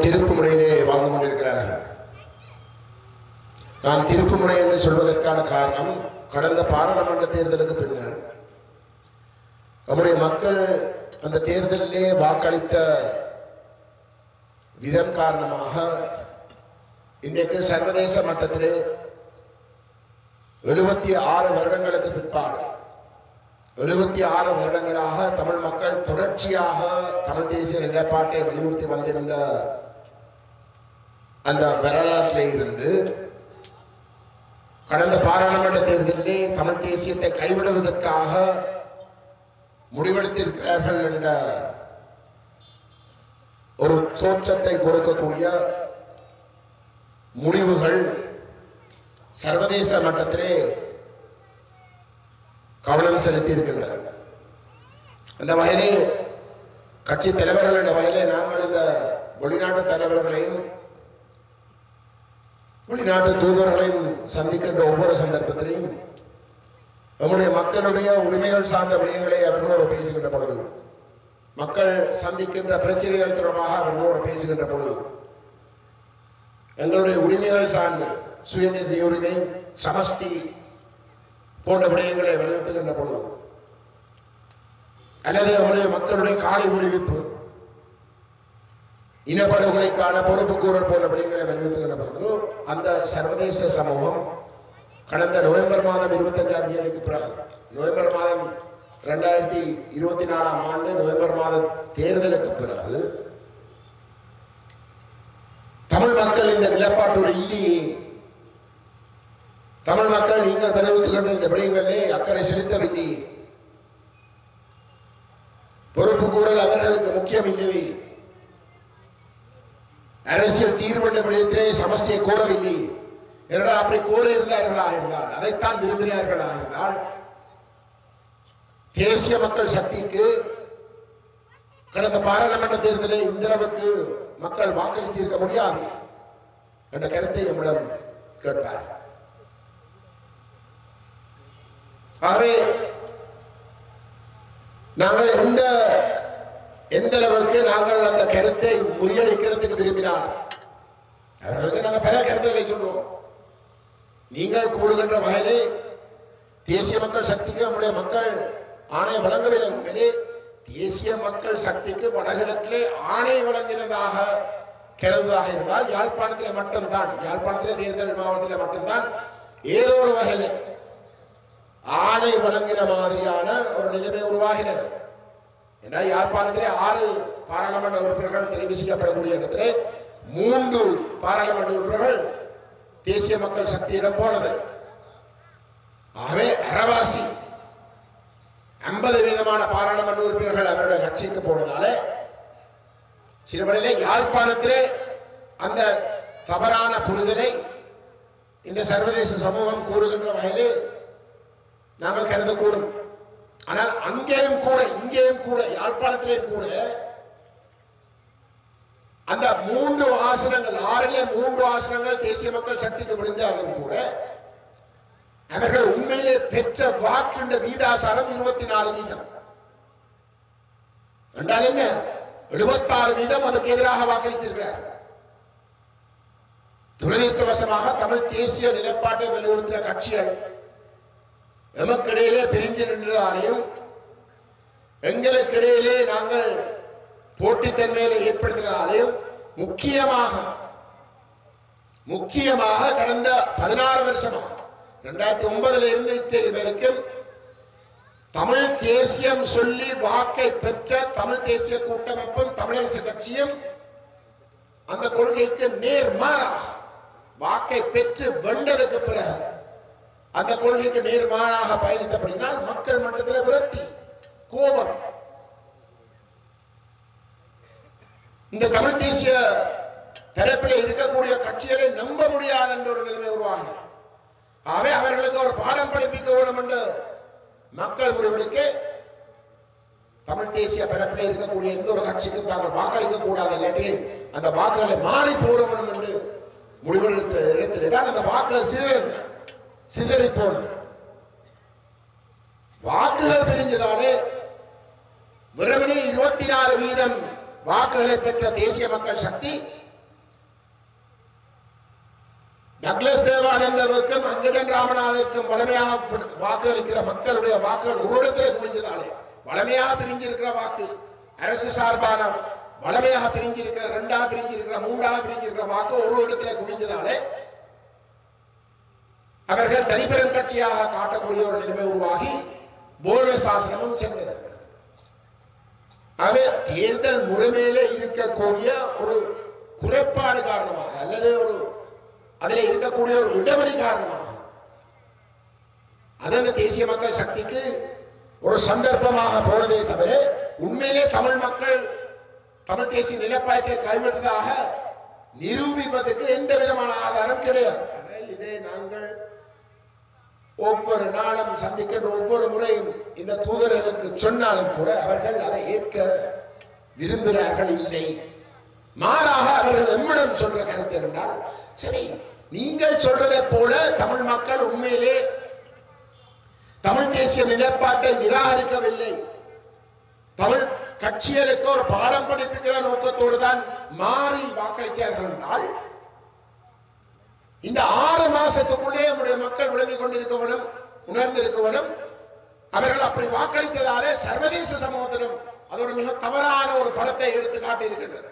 திருப்புமுனையிலே வாழ்ந்து கொண்டிருக்கிறார்கள். நான் திருப்புமுனை என்று சொல்வதற்கான காரணம், கடந்த பாராளுமன்ற தேர்தலுக்கு பின்னர் நம்முடைய மக்கள் அந்த தேர்தலிலே வாக்களித்த விதம் காரணமாக இன்றைக்கு சர்வதேச மட்டத்திலே 76 வருடங்களுக்கு பிற்பாடு 76 வருடங்களாக தமிழ் மக்கள் தொடர்ச்சியாக தமிழ் தேசிய நிலைப்பாட்டை வலியுறுத்தி வந்திருந்த அந்த வரலாற்றிலே இருந்து கடந்த பாராளுமன்ற தேர்தலிலே தமிழ் தேசியத்தை கைவிடுவதற்காக முடிவெடுத்திருக்கிறார்கள் என்ற ஒரு தோற்றத்தை கொடுக்கக்கூடிய முடிவுகள் சர்வதேச மட்டத்திலே கவனம் செலுத்தி இருக்கின்றனர். அந்த வகையிலே கட்சி தலைவர்கள் என்ற வகையிலே நாங்கள் இந்த வெளிநாட்டு தலைவர்களையும் வெளிநாட்டு தூதர்களையும் சந்திக்கின்ற ஒவ்வொரு சந்தர்ப்பத்திலையும் நம்முடைய மக்களுடைய உரிமைகள் சார்ந்த விடயங்களை அவர்களோடு பேசுகின்ற பொழுது, மக்கள் சந்திக்கின்ற பிரச்சனைகள் தொடர்பாக அவர்களோடு பேசுகின்ற பொழுது, எங்களுடைய உரிமைகள் சார்ந்து சுயநிதி உரிமை, சமஷ்டி போன்ற விடயங்களை வலியுறுத்துகின்ற பொழுது, அல்லது நம்முடைய மக்களுடைய காலை விடுவிப்பு, இனப்படுகொலைக்கான பொறுப்பு கூறல் போன்ற விடயங்களை வலியுறுத்துகின்ற பொழுது, அந்த சர்வதேச சமூகம் கடந்த நவம்பர் மாதம் 25ஆம் தேதிக்கு பிறகு, நவம்பர் மாதம் 2024ஆம் ஆண்டு நவம்பர் மாத தேர்தலுக்கு பிறகு தமிழ் மக்கள் இந்த நிலைப்பாட்டோடு இல்லையே, தமிழ் மக்கள் நீங்கள் தெரிவித்துக்கின்ற இந்த விடயங்களிலே அக்கறை செலுத்தவில்லை, பொறுப்பு கூறல் அவர்களுக்கு முக்கியம் இல்லையே, அரசியல் தீர்வு என்ற விடயத்திலே சமஷ்டியை கோரவில்லை என்றால், அப்படி கோர இருந்தார்களா இருந்தால், அதைத்தான் விரும்பினார்களா இருந்தால், தேசிய மக்கள் சக்திக்கு கடந்த பாராளுமன்ற தேர்தலில் இந்த அளவுக்கு மக்கள் வாக்களித்திருக்க முடியாது என்ற கருத்தை நம்மிடம் கேட்பார். ஆகவே நாங்கள் எந்த அளவுக்கு நாங்கள் அந்த கருத்தை முறியடிக்கிறதுக்கு விரும்பினால், அவர்களுக்கு நாங்கள் பல கருத்துக்களை சொல்லுவோம். நீங்கள் கூறுகின்ற வகையிலே தேசிய மக்கள் சக்திக்கு நம்முடைய மக்கள் ஆணை வழங்கவில்லை என்பதே, தேசிய மக்கள் சக்திக்கு வடகிழக்கிலே ஆணை வழங்கினதாக கருதுவதாக இருந்தால், யாழ்ப்பாணத்தில் மட்டும்தான், யாழ்ப்பாணத்திலே தேர்தல் மாவட்டத்தில் மட்டும்தான் ஏதோ ஒரு வகையில் ஆணை வழங்கின மாதிரியான ஒரு நிலைமை உருவாகினது. என்றால் யாழ்ப்பாணத்திலே 6 பாராளுமன்ற உறுப்பினர்கள் தெரிவு செய்யப்படக்கூடிய இடத்திலே 3 பாராளுமன்ற உறுப்பினர்கள் தேசிய மக்கள் சக்தியிடம் போனது. ஆகவே அரவாசி 50% பாராளுமன்ற உறுப்பினர்கள் அவருடைய கட்சிக்கு போனதால சிறுவனிலே யாழ்ப்பாணத்திலே அந்த தவறான புரிதலை இந்த சர்வதேச சமூகம் கூறுகின்ற வகையிலே நாங்கள் கருதக்கூடும். ஆனால் அங்கேயும் கூட இங்கேயும் கூட யாழ்ப்பாணத்திலே கூட அந்த 3 ஆசனங்கள் 6லே 3 ஆசனங்கள் தேசிய மக்கள் சக்திக்கு விழுந்தாலும் கூட அவர்கள் உண்மையிலே பெற்ற வாக்கின்ற வீதாசாரம் 24%. என்றால் என்ன, 76% அதுக்கு எதிராக வாக்களித்திருக்கிறார்கள். துரதிருஷ்டவசமாக தமிழ் தேசிய நிலைப்பாட்டை வலியுறுத்தின கட்சிகள் எமக்கிடையிலே பிரிஞ்சு நின்றதாலேயும் எங்களுக்கிடையிலே நாங்கள் போட்டித்தன்மையில ஏற்படுத்தினாலேயும் முக்கியமாக கடந்த 16 வருஷமாக 2009 இருந்து வரைக்கும் தமிழ் தேசியம் சொல்லி வாக்கை பெற்ற தமிழ் தேசிய கூட்டமைப்பும் தமிழரசு கட்சியும் அந்த கொள்கைக்கு நேர்மாறாக வாக்கை பெற்று வென்றதுக்கு பிறகு அந்த கொள்கைக்கு நேர்மாறாக பயணித்தபடினால் மக்கள் மட்டத்தில் விரக்தி, கோபம், இந்த தமிழ் தேசிய தரப்பில் இருக்கக்கூடிய கட்சிகளை நம்ப முடியாது என்ற ஒரு நிலைமை உருவாகின. ஆகவே அவர்களுக்கு ஒரு பாடம் படிப்பிக்க வேண்டும் என்று மக்கள் முடிவெடுக்க தமிழ் தேசிய பரப்பில் இருக்கக்கூடிய எந்த ஒரு கட்சிக்கும் தாங்கள் வாக்களிக்க கூடாது, இல்லாட்டி அந்த வாக்குகளை மாறி போட வேண்டும் என்று முடிவெடுத்த இடத்திலே தான் அந்த வாக்குகள் சிதறி போனது. வாக்குகள் பிரிஞ்சதாலே வெறுமனே 24% வாக்குகளை பெற்ற தேசிய மக்கள் சக்தி டக்ளஸ் தேவானந்தவுக்கும் அங்கஜன் ராமநாதனுக்கும் வளமையாக வாக்களிக்கிற மக்களுடைய வாக்குகள் ஒரு இடத்துல குவிஞ்சதாலே வளமையாக பிரிஞ்சிருக்கிற வாக்கு அரசு சார்பான வளமையாக பிரிஞ்சிருக்கிற இரண்டாக பிரிஞ்சிருக்கிற மூன்றாக பிரிஞ்சிருக்கிற வாக்கு ஒரு இடத்துல குவிஞ்சதாலே அவர்கள் தனிப்பெரும் கட்சியாக காட்டக்கூடிய ஒரு நிலைமை உருவாகி போர்டு சாசனமும் சென்றது. அவை தேர்தல் முறைமையிலே இருக்கக்கூடிய ஒரு குறைபாடு காரணமாக அல்லது ஒரு அதில் இருக்கக்கூடிய ஒரு இடைவெளி காரணமாக அது அந்த தேசிய மக்கள் சக்திக்கு ஒரு சந்தர்ப்பமாக போனதே தவிர உண்மையிலே தமிழ் மக்கள் தமிழ் தேசிய நிலப்பாட்டை கைவிட்டதாக நிரூபிப்பதற்கு எந்த விதமான ஆதாரம் கிடையாது. ஆனால் இதை நாங்கள் ஒவ்வொரு நாளும் சந்திக்கின்ற ஒவ்வொரு முறையும் இந்த தூதர்களுக்கு சொன்னாலும் கூட அவர்கள் அதை ஏற்க விரும்புகிறார்கள் இல்லை. மாறாக அவர்கள் எம்மிடம் சொல்ற கருத்து என்றால் சரி நீங்கள் சொல்றதை போல தமிழ் மக்கள் உண்மையிலே தமிழ் தேசிய நிலைப்பாட்டை நிராகரிக்கவில்லை, தமிழ் கட்சிகளுக்கு ஒரு பாடம் படிப்பிக்கிற நோக்கத்தோடு தான் மாறி வாக்களித்தார்கள் என்றால் இந்த 6 மாசத்துக்குள்ளே நம்முடைய மக்கள் விளங்கிக் கொண்டிருக்க வேண்டும், உணர்ந்திருக்க வேண்டும். அவர்கள் அப்படி வாக்களித்ததாலே சர்வதேச சமூகத்திலும் அது ஒரு மிக தவறான ஒரு படத்தை எடுத்து காட்டியிருக்கின்றது.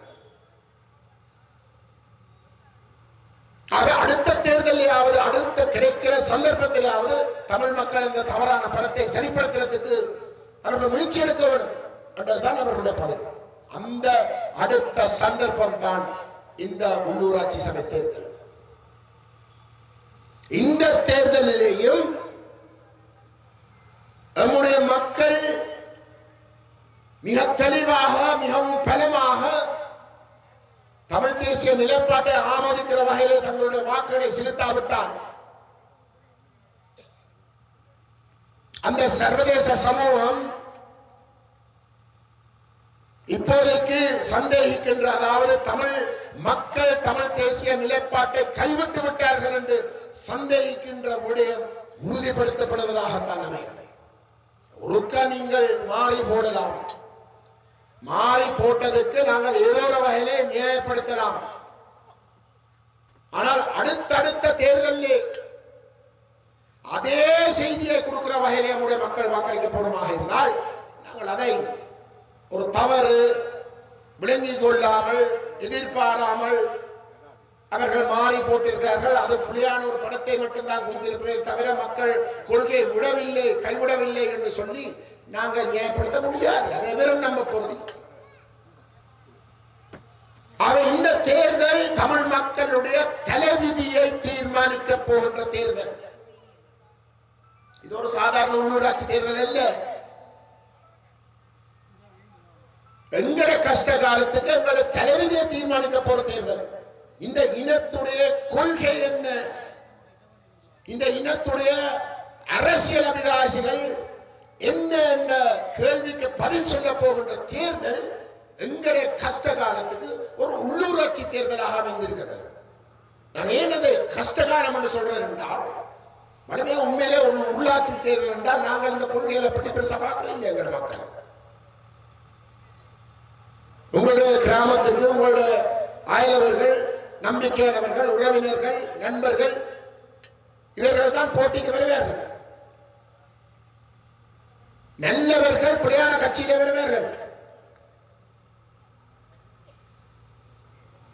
அடுத்த தேர்தலையாவது அடுத்த கிடைக்கிற சந்தர்ப்பத்திலாவது தமிழ் மக்கள் இந்த தவறான படத்தை சரிப்படுத்துறதுக்கு அவர்கள் முயற்சி எடுக்க வேண்டும் என்றதுதான் அவர்களுடைய பதில். அந்த அடுத்த சந்தர்ப்பம் தான் இந்த உள்ளூராட்சி சபை தேர்தல். இந்த தேர்தலிலேயும் நம்முடைய மக்கள் மிக தெளிவாக மிகவும் பலமாக தமிழ் தேசிய நிலைப்பாட்டை ஆமோதிக்கிற வகையிலே தங்களுடைய வாக்குகளை செலுத்தாவிட்டால் அந்த சர்வதேச சமூகம் இப்போதைக்கு சந்தேகிக்கின்ற அதாவது தமிழ் மக்கள் தமிழ் தேசிய நிலைப்பாட்டை கைவிட்டு விட்டார்கள் என்று சந்தேகிக்கின்ற விடயம் உறுதிப்படுத்தப்படுவதாகத்தான் அமையும். ஒருக்க நீங்கள் மாறி போடலாம், மாறி போட்டதுக்கு நாங்கள் ஏதோ ஒரு வகையிலே நியாயப்படுத்தலாம். ஆனால் அடுத்தடுத்த தேர்தலிலே அதே செய்தியை கொடுக்கிற வகையிலே நம்முடைய மக்கள் வாக்களிக்கப்படமாக இருந்தால் நாங்கள் அதை ஒரு தவறு விளங்கிக் கொள்ளாமல் எதிர்பாராமல் அவர்கள் மாறி போட்டிருக்கிறார்கள், அது புலியான ஒரு படத்தை மட்டும்தான் கொடுத்திருக்கிறேன் தவிர மக்கள் கொள்கையை விடவில்லை கைவிடவில்லை என்று சொல்லி நாங்கள் நியாயப்படுத்த முடியாது. அதை எவரும் நம்ப போறது. இந்த தேர்தல் தமிழ் மக்களுடைய தலைவிதியை தீர்மானிக்க போகின்ற தேர்தல். இது ஒரு சாதாரண உள்ளூராட்சி தேர்தல் அல்ல. எங்களுடைய கஷ்ட காலத்துக்கு எங்களுடைய தலைவிதியை தீர்மானிக்க போற தேர்தல். இந்த இனத்துடைய கொள்கை என்ன, இந்த இனத்துடைய அரசியல் அபிலாஷைகள் என்ன என்ற கேள்விக்கு பதில் சொல்ல போகின்ற தேர்தல் எங்களுடைய கஷ்ட காலத்துக்கு ஒரு உள்ளூராட்சி தேர்தலாக அமைந்திருக்கிறது. நான் ஏன் அதை கஷ்டகாலம் என்று சொல்றேன் என்றால் வலிமையா உண்மையிலே ஒரு உள்ளாட்சி தேர்தல் என்றால் நாங்கள் இந்த கொள்கைகளை பற்றி பெருசா பார்க்கிறோம் இல்லை. எங்களோட மக்கள் உங்களுடைய கிராமத்துக்கு உங்களுடைய அயலவர்கள் நம்பிக்கையானவர்கள் உறவினர்கள் நண்பர்கள் இவர்கள் தான் போட்டிக்கு வருவார்கள். நல்லவர்கள் புலியான கட்சியிலே வருவார்கள்.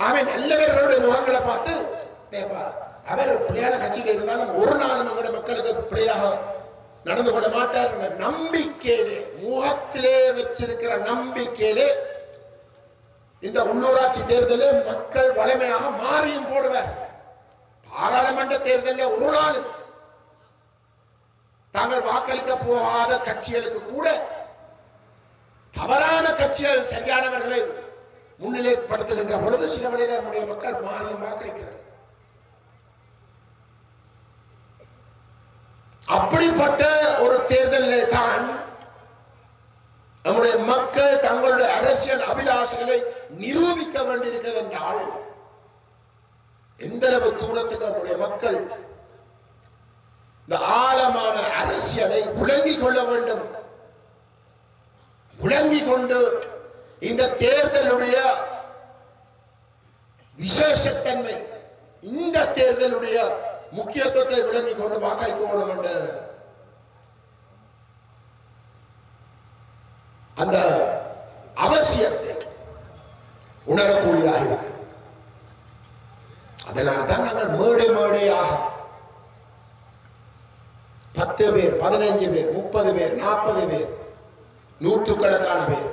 அவன் நல்லவர்களுடைய முகங்களை பார்த்து அவர் புலியான கட்சியில இருந்தாலும் ஒரு நாளும் எங்களுடைய மக்களுக்கு பிழையாக நடந்து கொள்ள மாட்டார் என்ற நம்பிக்கையிலே முகத்திலே வச்சிருக்கிற நம்பிக்கையிலே இந்த உள்ளூராட்சி தேர்தலில் மக்கள் வலிமையாக மாறியும் போடுவார். பாராளுமன்ற தேர்தலில் ஒரு நாள் தாங்கள் வாக்களிக்க போகாத கட்சிகளுக்கு கூட தவறான கட்சிகள் சரியானவர்களை முன்னிலைப்படுத்துகின்ற பொழுது சில வழியில் நம்முடைய மக்கள் மாறியும் வாக்களிக்கிறார். அப்படிப்பட்ட ஒரு தேர்தலில் தான் நம்முடைய மக்கள் தங்களுடைய அரசியல் அபிலாஷைகளை நிரூபிக்க வேண்டியிருக்கிறது என்றால் எந்த அளவு தூரத்துக்கு நம்முடைய மக்கள் இந்த ஆழமான அரசியலை விளங்கிக் கொள்ள வேண்டும். விளங்கிக் கொண்டு இந்த தேர்தலுடைய விசேஷத்தன்மை இந்த தேர்தலுடைய முக்கியத்துவத்தை விளங்கிக் கொண்டு வாக்களிக்க வேண்டும் என்ற அந்த அவசியத்தை உணரக்கூடியதாக இருக்கு. அதனால தான் நாங்கள் மேடையாக 10 பேர் 15 பேர் 30 பேர் 40 பேர் நூற்றுக்கணக்கான பேர்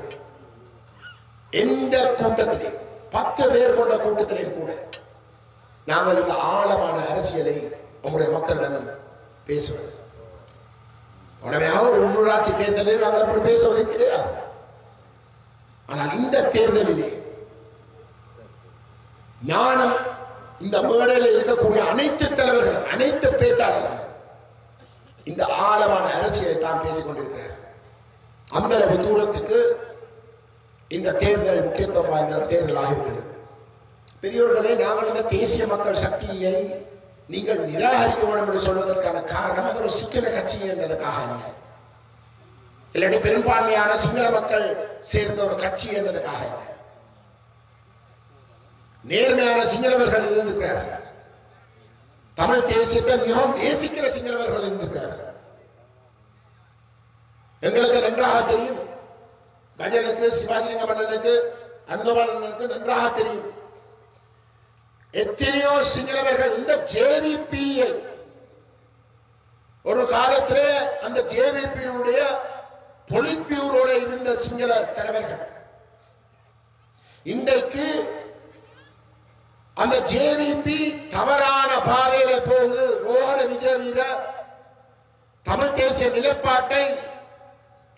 எந்த கூட்டத்திலே 10 பேர் கொண்ட கூட்டத்திலேயும் கூட நாங்கள் இந்த ஆழமான அரசியலை நம்முடைய மக்களிடம் பேசுவது. உடமையாக ஒரு உள்ளூராட்சி தேர்தலில் நாங்கள் அப்படி பேசுவதே கிடையாது. ஆனால் இந்த தேர்தலிலே ஞானம் இந்த மேடையில் இருக்கக்கூடிய அனைத்து தலைவர்கள் அனைத்து பேச்சாளர்கள் இந்த ஆழமான அரசியலை தான் பேசிக் கொண்டிருக்கிறார்கள். அந்த அளவு தூரத்துக்கு இந்த தேர்தல் முக்கியத்துவம் வாய்ந்த தேர்தலாக இருக்கிறது. பெரியோர்களே, நாங்கள் இந்த தேசிய மக்கள் சக்தியை நீங்கள் நிராகரிக்க வேண்டும் என்று சொல்வதற்கான காரணம் அது ஒரு சிங்கள கட்சி என்பதற்காக இல்லை, இல்லாட்டி பெரும்பான்மையான சிங்கள மக்கள் சேர்ந்த ஒரு கட்சி என்பதற்காக இல்லை. நேர்மையான சிங்களவர்கள் இருந்திருக்கிறார்கள், தமிழ் தேசியத்தை மிகவும் நேசிக்கிற சிங்களவர்கள் இருந்திருக்கிறார்கள். எங்களுக்கு நன்றாக தெரியும், கஜனுக்கு சிவாஜிலிங்க மன்னனுக்கு அன்பழகனுக்கு நன்றாக தெரியும். எத்தனையோ சிங்களவர்கள் இந்த ஜேவிபியை ஒரு காலத்திலே அந்த ஜேவிபியுடைய பொலிட் பியூரோட இருந்த சிங்கள தலைவர்கள் இன்றைக்கு அந்த ஜேவிபி தவறான பாதையில போகுது. ரோஹண விஜயவீர தமிழ் தேசிய நிலைப்பாட்டை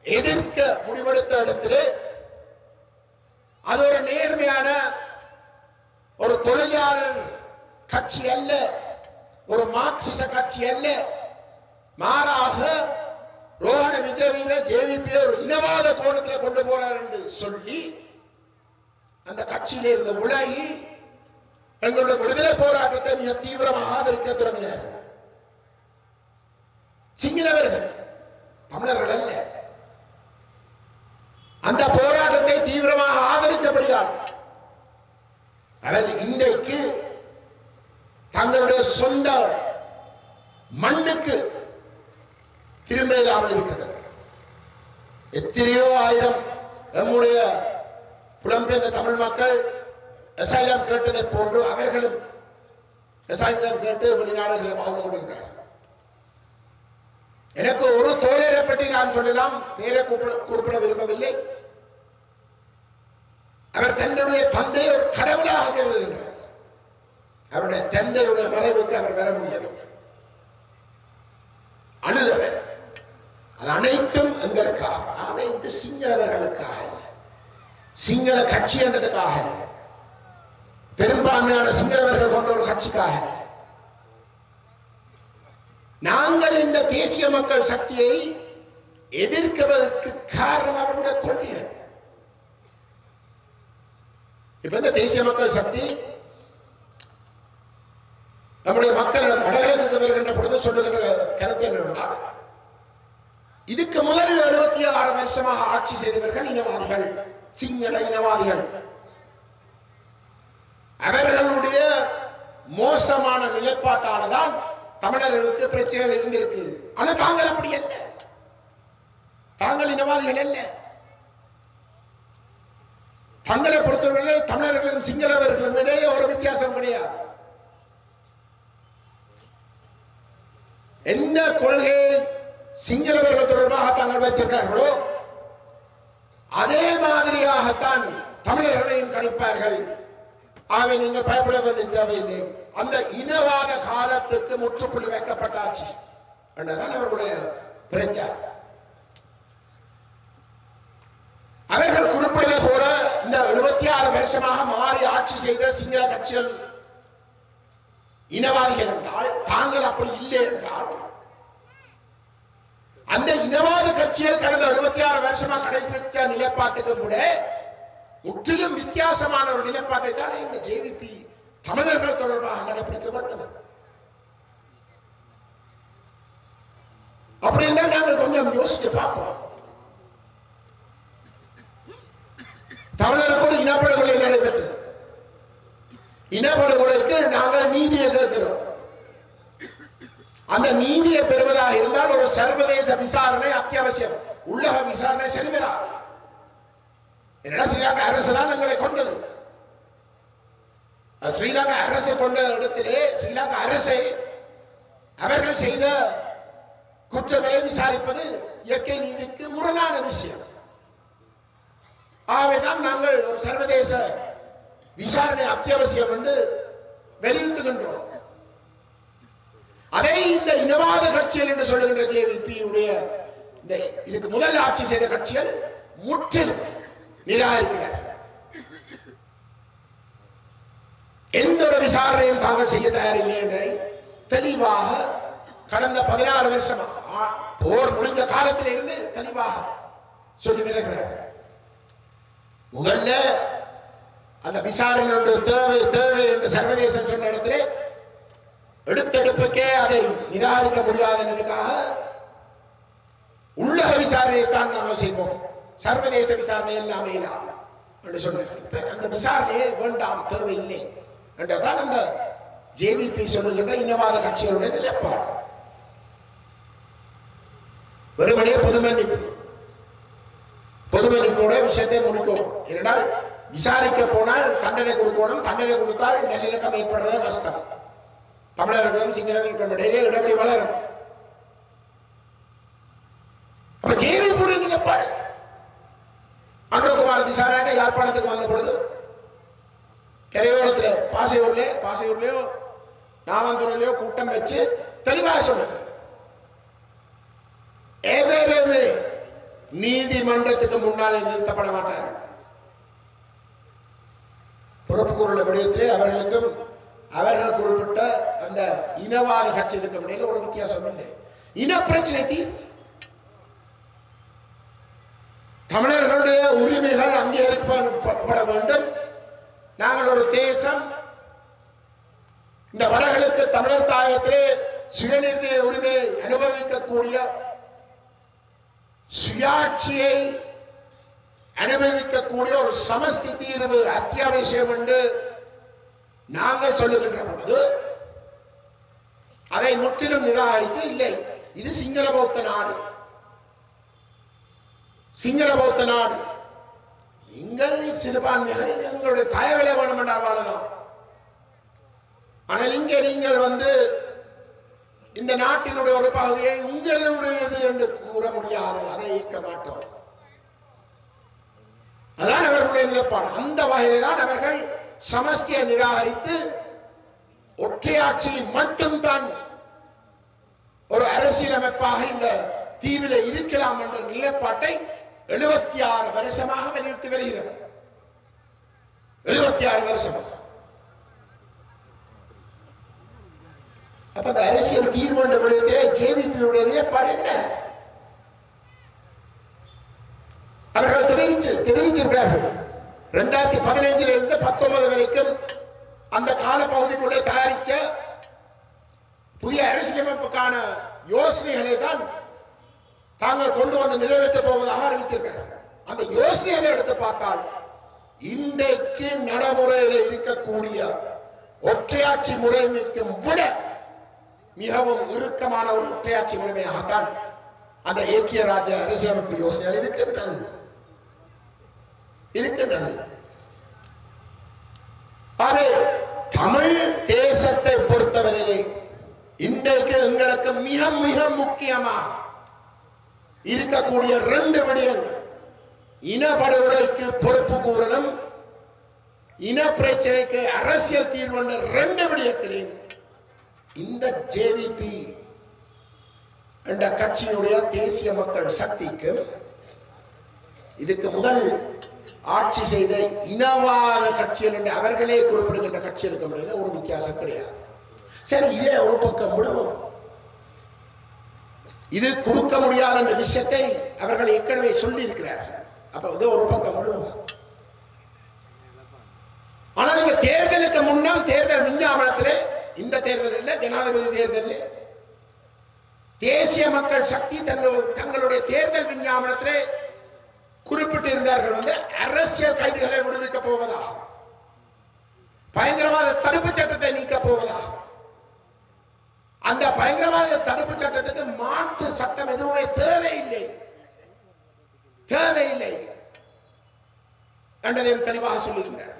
எதிர்க்க முடிவெடுத்த இடத்திலே அது ஒரு நேர்மையான ஒரு தொழிலாளர் கட்சி அல்ல, ஒரு மார்க்சிச கட்சி அல்ல. மாறாக ரோஹண விஜயவீர ஜேவிபி ஒரு இனவாத கோணத்தில் கொண்டு போறார் என்று சொல்லி அந்த கட்சியில இருந்த உலகி எங்களுடைய விடுதலை போராட்டத்தை மிக தீவிரமாக ஆதரிக்க தொடங்கினார்கள். சிங்களவர்கள், தமிழர்கள் அல்ல. அந்த போராட்டத்தை தீவிரமாக ஆதரித்தபடியால் அவர்கள் இன்றைக்கு தங்களுடைய சொந்த மண்ணுக்கு திரும்ப இல்லாமல் இருக்கின்றது. எத்தனையோ ஆயிரம் நம்முடைய புலம்பெயர்ந்த தமிழ் மக்கள் அசைலம் கேட்டதை போன்று அவர்களும் அசைலம் கேட்டு வெளிநாடுகளில் வாழ்ந்து கொண்டிருக்கிறார்கள். எனக்கு ஒரு தோழரை பற்றி நான் சொல்லலாம், பேரை குறிப்பிட விரும்பவில்லை. அவர் தன்னுடைய தந்தையை ஒரு கடவுளாக கருதுகின்றார். அவருடைய தந்தையுடைய மறைவுக்கு அவர் வர முடியவில்லை, அழுதவர். அது அனைத்தும் எங்களுக்காக, அனைத்து சிங்களவர்களுக்காக, சிங்கள கட்சி என்றதுக்காக, பெரும்பான்மையான சிங்களவர்கள் கொண்ட ஒரு கட்சிக்காக. நாங்கள் இந்த தேசிய மக்கள் சக்தியை எதிர்ப்பதற்கு காரணம் அவருடைய கொள்கைகள். இப்ப இந்த தேசிய மக்கள் சக்தி நம்முடைய மக்களிடம் வடகிழக்கு வருகின்ற பொழுது சொல்லுகின்ற கருத்து என்னவென்றால், இதுக்கு முதல் 76 வருஷமாக ஆட்சி செய்தவர்கள் இனவாதிகள், சிங்கள இனவாதிகள். அவர்களுடைய மோசமான நிலைப்பாட்டால்தான் தமிழர்களுக்கு பிரச்சனை இருந்திருக்கு. ஆனால் தாங்கள் அப்படி அல்ல, தாங்கள் இனவாதிகள் அல்ல. தங்களை பொறுத்தவரை தமிழர்களும் சிங்களவர்களும் இடையே ஒரு வித்தியாசம் கிடையாது. எந்த கொள்கை சிங்களவர்கள் தொடர்பாக தாங்கள் வைத்திருக்கிறார்களோ அதே மாதிரியாகத்தான் தமிழர்களையும் கணிப்பார்கள். ஆகவே நீங்கள் பயப்பட வேண்டிய தேவையில்லை. அந்த இனவாத காலத்துக்கு முற்றுப்புள்ளி வைக்கப்பட்டாச்சு என்றதான் அவர்களுடைய பிரச்சாரம். அவர்கள் குறிப்பிடுவதை போல இந்த 76 வருஷமாக மாறி ஆட்சி செய்த சிங்கள கட்சிகள் இனவாதிகள் என்றால், தாங்கள் அப்படி இல்லை என்றால், அந்த இனவாத கட்சிகள் கடந்த 76 வருஷமாக கடைபிடித்த நிலைப்பாட்டுக்கு கூட முற்றிலும் வித்தியாசமான ஒரு நிலைப்பாட்டை தான் இந்த ஜேவிபி தமிழர்கள் தொடர்பாக கடைபிடிக்க வேண்டும். அப்படின்னா நாங்கள் கொஞ்சம் யோசிச்சு பார்ப்போம். தமிழருக்கு இனப்படுகொலை நடைபெற்றது. இனப்படுகொலைக்கு நாங்கள் நீதியை கேட்கிறோம். அந்த நீதியை பெறுவதாக இருந்தால் ஒரு சர்வதேச விசாரணை அத்தியாவசியம். உள்ளக விசாரணை சரிவரா. என்னடா ஸ்ரீலங்கா அரசு தான் எங்களை கொண்டது. ஸ்ரீலங்கா அரசை கொண்ட இடத்திலே ஸ்ரீலங்கா அரசை அவர்கள் செய்த குற்றங்களை விசாரிப்பது இயற்கை நீதிக்கு முரணான விஷயம். ஆகவேதான் நாங்கள் ஒரு சர்வதேச விசாரணை அத்தியாவசியம் என்று வலியுறுத்துகின்றோம். அதை இந்த இனவாத கட்சிகள் என்று சொல்லுகின்ற ஜேவிபி உடைய இதுக்கு முதல் ஆட்சி செய்த கட்சிகள் முற்றிலும் நிராகரிக்கிறார். எந்த ஒரு விசாரணையும் தாங்கள் செய்ய தயாரில்லை என்பதை தெளிவாக கடந்த 16 வருஷமா போர் முடிந்த காலத்தில் இருந்து தெளிவாக சொல்லி வருகிறார். முதல்ல அந்த விசாரணை தேவை தேவை என்று சர்வதேசம் சொன்ன இடத்திலே எடுத்தெடுப்புக்கே அதை நிராகரிக்க முடியாத என்பதற்காக உள்ளக விசாரணையைத்தான் நாங்கள் செய்வோம், சர்வதேச விசாரணை எல்லாமே என்று சொன்னார். அந்த விசாரணையே வேண்டாம், தேவையில்லை என்றதான் அந்த ஜேவிபி சொல்லுகின்ற இனவாத கட்சிகளுடைய நிலைப்பாடு. வெறுமனே பொதுமன்னிப்போட விஷயத்தை முடிக்கும். ஏனென்றால் விசாரிக்க போனால் தண்டனை கொடுக்கணும், தண்டனை கொடுத்தால் நல்லிணக்கம் ஏற்படுறது கஷ்டம். தமிழர்களும் சிங்களர்களுக்கும் இடையே இடைவெளி வளரும். அப்ப ஜேவிபி நிலைப்பாடு. அனுரகுமார் திசாநாயக யாழ்ப்பாணத்துக்கு வந்த பொழுது கரையோரத்தில் பாசையூர்லயோ நாவந்தூர்லயோ கூட்டம் வச்சு தெளிவாக சொன்னாங்க, எவருமே நீதிமன்றத்துக்கு முன்னாலே நிறுத்தப்பட மாட்டார்கள். பொறுப்பு கூறுள்ள விடயத்திலே அவர்கள் குறிப்பிட்ட அந்த இனவாத கட்சிகளுக்கு இடையில ஒரு வித்தியாசம் இல்லை. இன பிரச்சனைக்கு தமிழர்களுடைய உரிமைகள் அங்கீகரிக்கப்பட வேண்டும். நாங்கள் ஒரு தேசம், இந்த வடகளுக்கு தமிழர் தாயத்திலே சுயநிர்ணய உரிமையை அனுபவிக்கக்கூடிய சுயாட்சியை அனுபவிக்கக்கூடிய ஒரு சமஸ்தி தீர்வு அத்தியாவசியம் என்று நாங்கள் சொல்லுகின்ற பொழுது அதை முற்றிலும் நிராகரித்து, இல்லை இது சிங்கள பௌத்த நாடு, எங்கள் சிறுபான்மையாக எங்களுடைய தயவிலை வேணும் என்ற வாழலாம். ஆனால் இங்கே நீங்கள் இந்த நாட்டினுடைய ஒரு பகுதியை உங்களுடையது என்று கூற முடியாது, அதை ஏற்க மாட்டோம். அதான் அவர்களுடைய நிலைப்பாடு. அந்த வகையிலே தான் அவர்கள் சமஸ்தியை நிராகரித்து ஒற்றையாட்சியை மட்டும்தான் ஒரு அரசியலமைப்பாக இந்த தீவிலே இருக்கலாம் என்ற நிலைப்பாட்டை 76 வருஷமாக வலியுறுத்தி வருகிறது. 76 வருஷமாக. அப்ப அந்த அரசியல் தீர்வு என்ற விடயத்திலே ஜேவிபியுடைய நிலைப்பாடு என்ன? அவர்கள் தெரிவிச்சிருக்கிறார்கள். 2015 இருந்து 19 வரைக்கும் அந்த கால பகுதிக்குள்ளே தயாரித்த புதிய அரசியலமைப்புக்கான யோசனைகளை தான் தாங்கள் கொண்டு வந்து நிறைவேற்ற போவதாக அறிவித்திருக்கிறார்கள். அந்த யோசனைகளை எடுத்து பார்த்தால் இன்றைக்கு நடைமுறையில் இருக்கக்கூடிய ஒற்றையாட்சி முறைமைக்கு விட மிகவும் இறுக்கமான ஒரு ஒற்றையாட்சி முறைமையாகத்தான் அந்த ஏக்கிய ராஜ்ய அரசியலமைப்பு யோசனைகள் இருக்கின்றது. தமிழ் தேசத்தை பொறுத்தவரையிலே இன்றைக்கு எங்களுக்கு மிக மிக முக்கியமாக இருக்கக்கூடிய 2 விடயங்கள், இனப்படுகொலைக்கு பொறுப்பு கூறலும், இன பிரச்சனைக்கு அரசியல் தீர்வு என்ற 2 விடயத்திலையும் இந்த ஜேவிபி என்ற கட்சியுடைய தேசிய மக்கள் சக்திக்கு இதுக்கு முதல் ஆட்சி செய்த இனவாத கட்சிகள் என்று அவர்களே குறிப்பிடுகின்ற கட்சிகளுக்கு இடையில ஒரு வித்தியாசம் கிடையாது. சரி, இதே ஒரு பக்கம் விடுவோம். இது கொடுக்க முடியாத என்ற விஷயத்தை அவர்கள் ஏற்கனவே சொல்லி இருக்கிறார்கள். அப்ப இதே ஒரு பக்கம் விடுவோம். ஆனால் இந்த தேர்தலுக்கு முன்னம் தேர்தல் விஞ்ஞாபனத்திலே, இந்த தேர்தல் இல்ல, ஜனாதிபதி தேர்தலில் தேசிய மக்கள் சக்தி தங்களுடைய தேர்தல் விஞ்ஞாபனத்திலே குறிப்பிட்டிருந்தார்கள் அரசியல் கைதிகளை விடுவிக்க போவதா. பயங்கரவாத தடுப்பு சட்டத்தை நீக்க போவதா? அந்த பயங்கரவாத தடுப்பு சட்டத்துக்கு மாற்று சட்டம் எதுவுமே தேவையில்லை என்றதையும் தெளிவாக சொல்லியிருந்தார்.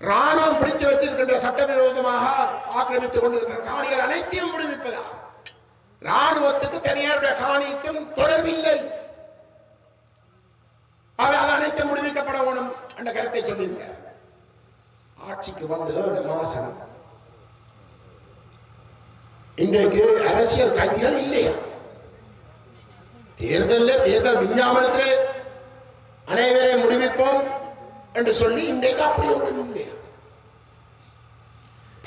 ராணுவம் பிடிச்சு வச்சிருக்கின்ற சட்டவிரோதமாக ஆக்கிரமித்துக் கொண்டிருக்கிற காணிகள் அனைத்தையும் விடுவிப்பதா? ராணுவத்துக்கு தனியாருடைய காணிக்கும் தொடர்பில்லை, அது அனைத்தும் முடிவிக்கப்பட வேணும் என்ற கருத்தை சொல்லியிருந்தார். ஆட்சிக்கு வந்து 7 மாசம் இன்றைக்கு அரசியல் கைதிகள் இல்லையா? தேர்தல் விஞ்ஞாபனத்திலே அனைவரை முடிவிப்போம் என்று சொல்லி இன்றைக்கு அப்படி ஒன்றும் இல்லையா?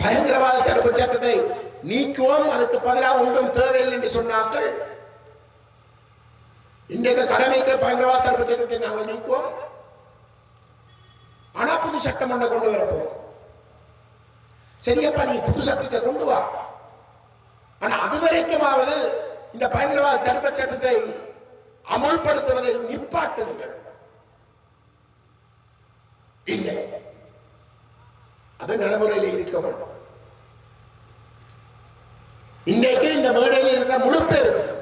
பயங்கரவாத தடுப்பு சட்டத்தை நீக்குவோம், அதுக்கு பதிலாக ஒன்றும் தேவையில்லை என்று சொன்னார்கள். இன்றைக்கு கடமைக்கு பயங்கரவாத தடுப்பு சட்டத்தை நாங்கள் நீக்குவோம், ஆனா புது சட்டம் ஒன்றை கொண்டு வரப்போம். சரியப்பா, நீ புது சட்டத்தை கொண்டு வா, ஆனா அதுவரைக்குமாவது இந்த பயங்கரவாத தடுப்பு சட்டத்தை அமல்படுத்துவதை நிப்பாட்டுங்கள். இல்லை, அது நடைமுறையில் இருக்க வேண்டும். இன்றைக்கு இந்த மேடையில் இருக்கிற முழு பேருக்கும்,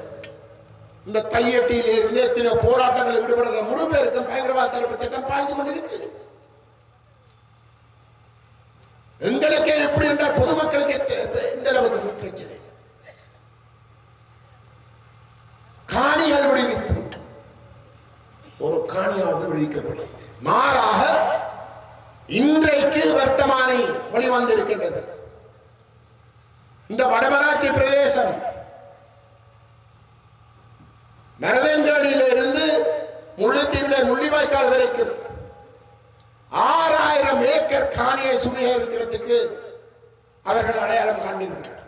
இந்த கையெட்டியில இருந்து எத்தனை போராட்டங்களில் ஈடுபடுகிற முழு பேருக்கும் பயங்கரவாத தடுப்பு சட்டம் பாய்ந்து கொண்டிருக்கு. எங்களுக்கு எப்படி என்றால் பொதுமக்களுக்கு எந்த அளவுக்கு பிரச்சனை? காணிகள் விடுவிப்பு, ஒரு காணியாவது விடுவிக்கப்படுகிறது. மாறாக இன்றைக்கு வர்த்தமானி வெளிவந்திருக்கின்றது. இந்த வடமராட்சி பிரதேசம் மரதங்கடியில இருந்து முல்லைத்தீவில முள்ளிவாய்க்கால் வரைக்கும் 6000 ஏக்கர் காணியை சுவீகரிக்கிறதுக்கு அவர்கள் அடையாளம் காண்பிக்கிறார்கள்.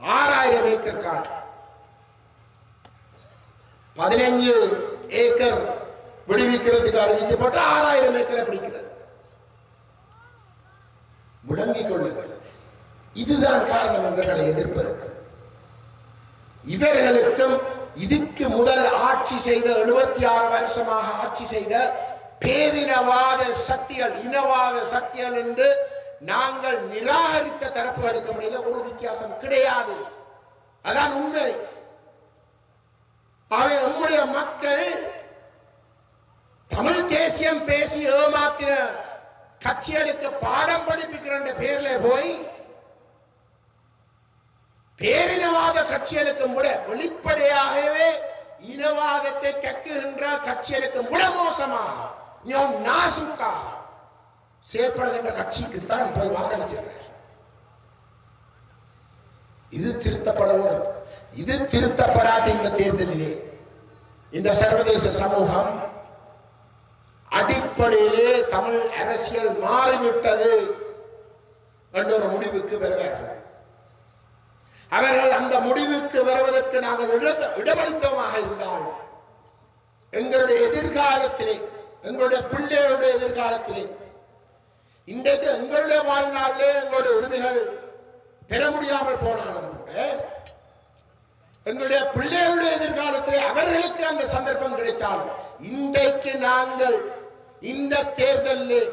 6000 ஏக்கர் காணி, 15 ஏக்கர் விடுவிக்கிறதுக்கு அறிவிக்கப்பட்டு 6000 ஏக்கரை பிடிக்கிறது. முடங்கிக் கொள்ளுங்கள். இதுதான் காரணம் இவர்களை எதிர்ப்பதற்கு. இவர்களுக்கும் இதுக்கு முதல் ஆட்சி செய்த 76 வருஷமாக ஆட்சி செய்த பேரினவாத சக்திகள், இனவாத சக்திகள் என்று நாங்கள் நிராகரித்த தரப்புகளுக்கு முடியல ஒரு வித்தியாசம் கிடையாது. அதான் உண்மை. அவை நம்முடைய மக்கள் தமிழ் தேசியம் பேசி ஏமாத்தின கட்சிகளுக்கு பாடம் படிப்பிக்கிற பேர்ல போய் பேரினவாத கட்சிகளுக்கு முட வெளிப்படையாகவே இனவாதத்தை கக்குகின்ற கட்சிகளுக்கு முட மோசமாக நாசுக்கா செயற்படுகின்ற கட்சிக்குத்தான் போய் வாக்களிச்சிருக்கிறார். இது திருத்தப்பட வேண்டும். இது திருத்தப்படாத இந்த தேர்தலிலே இந்த சர்வதேச சமூகம் அடிப்படையிலே தமிழ் அரசியல் மாறிவிட்டது என்ற ஒரு முடிவுக்கு வருவார்கள். அவர்கள் அந்த முடிவுக்கு வருவதற்கு நாங்கள் இடமளித்தமாக இருந்தால் எங்களுடைய எதிர்காலத்திலே, எங்களுடைய பிள்ளைகளுடைய எதிர்காலத்திலே, இன்றைக்கு எங்களுடைய வாழ்நாளிலே எங்களுடைய உரிமைகள் பெற முடியாமல் போனாலும் கூட எங்களுடைய பிள்ளைகளுடைய எதிர்காலத்திலே அவர்களுக்கு அந்த சந்தர்ப்பம் கிடைத்தாலும் இன்றைக்கு நாங்கள் இந்த தேர்தலில்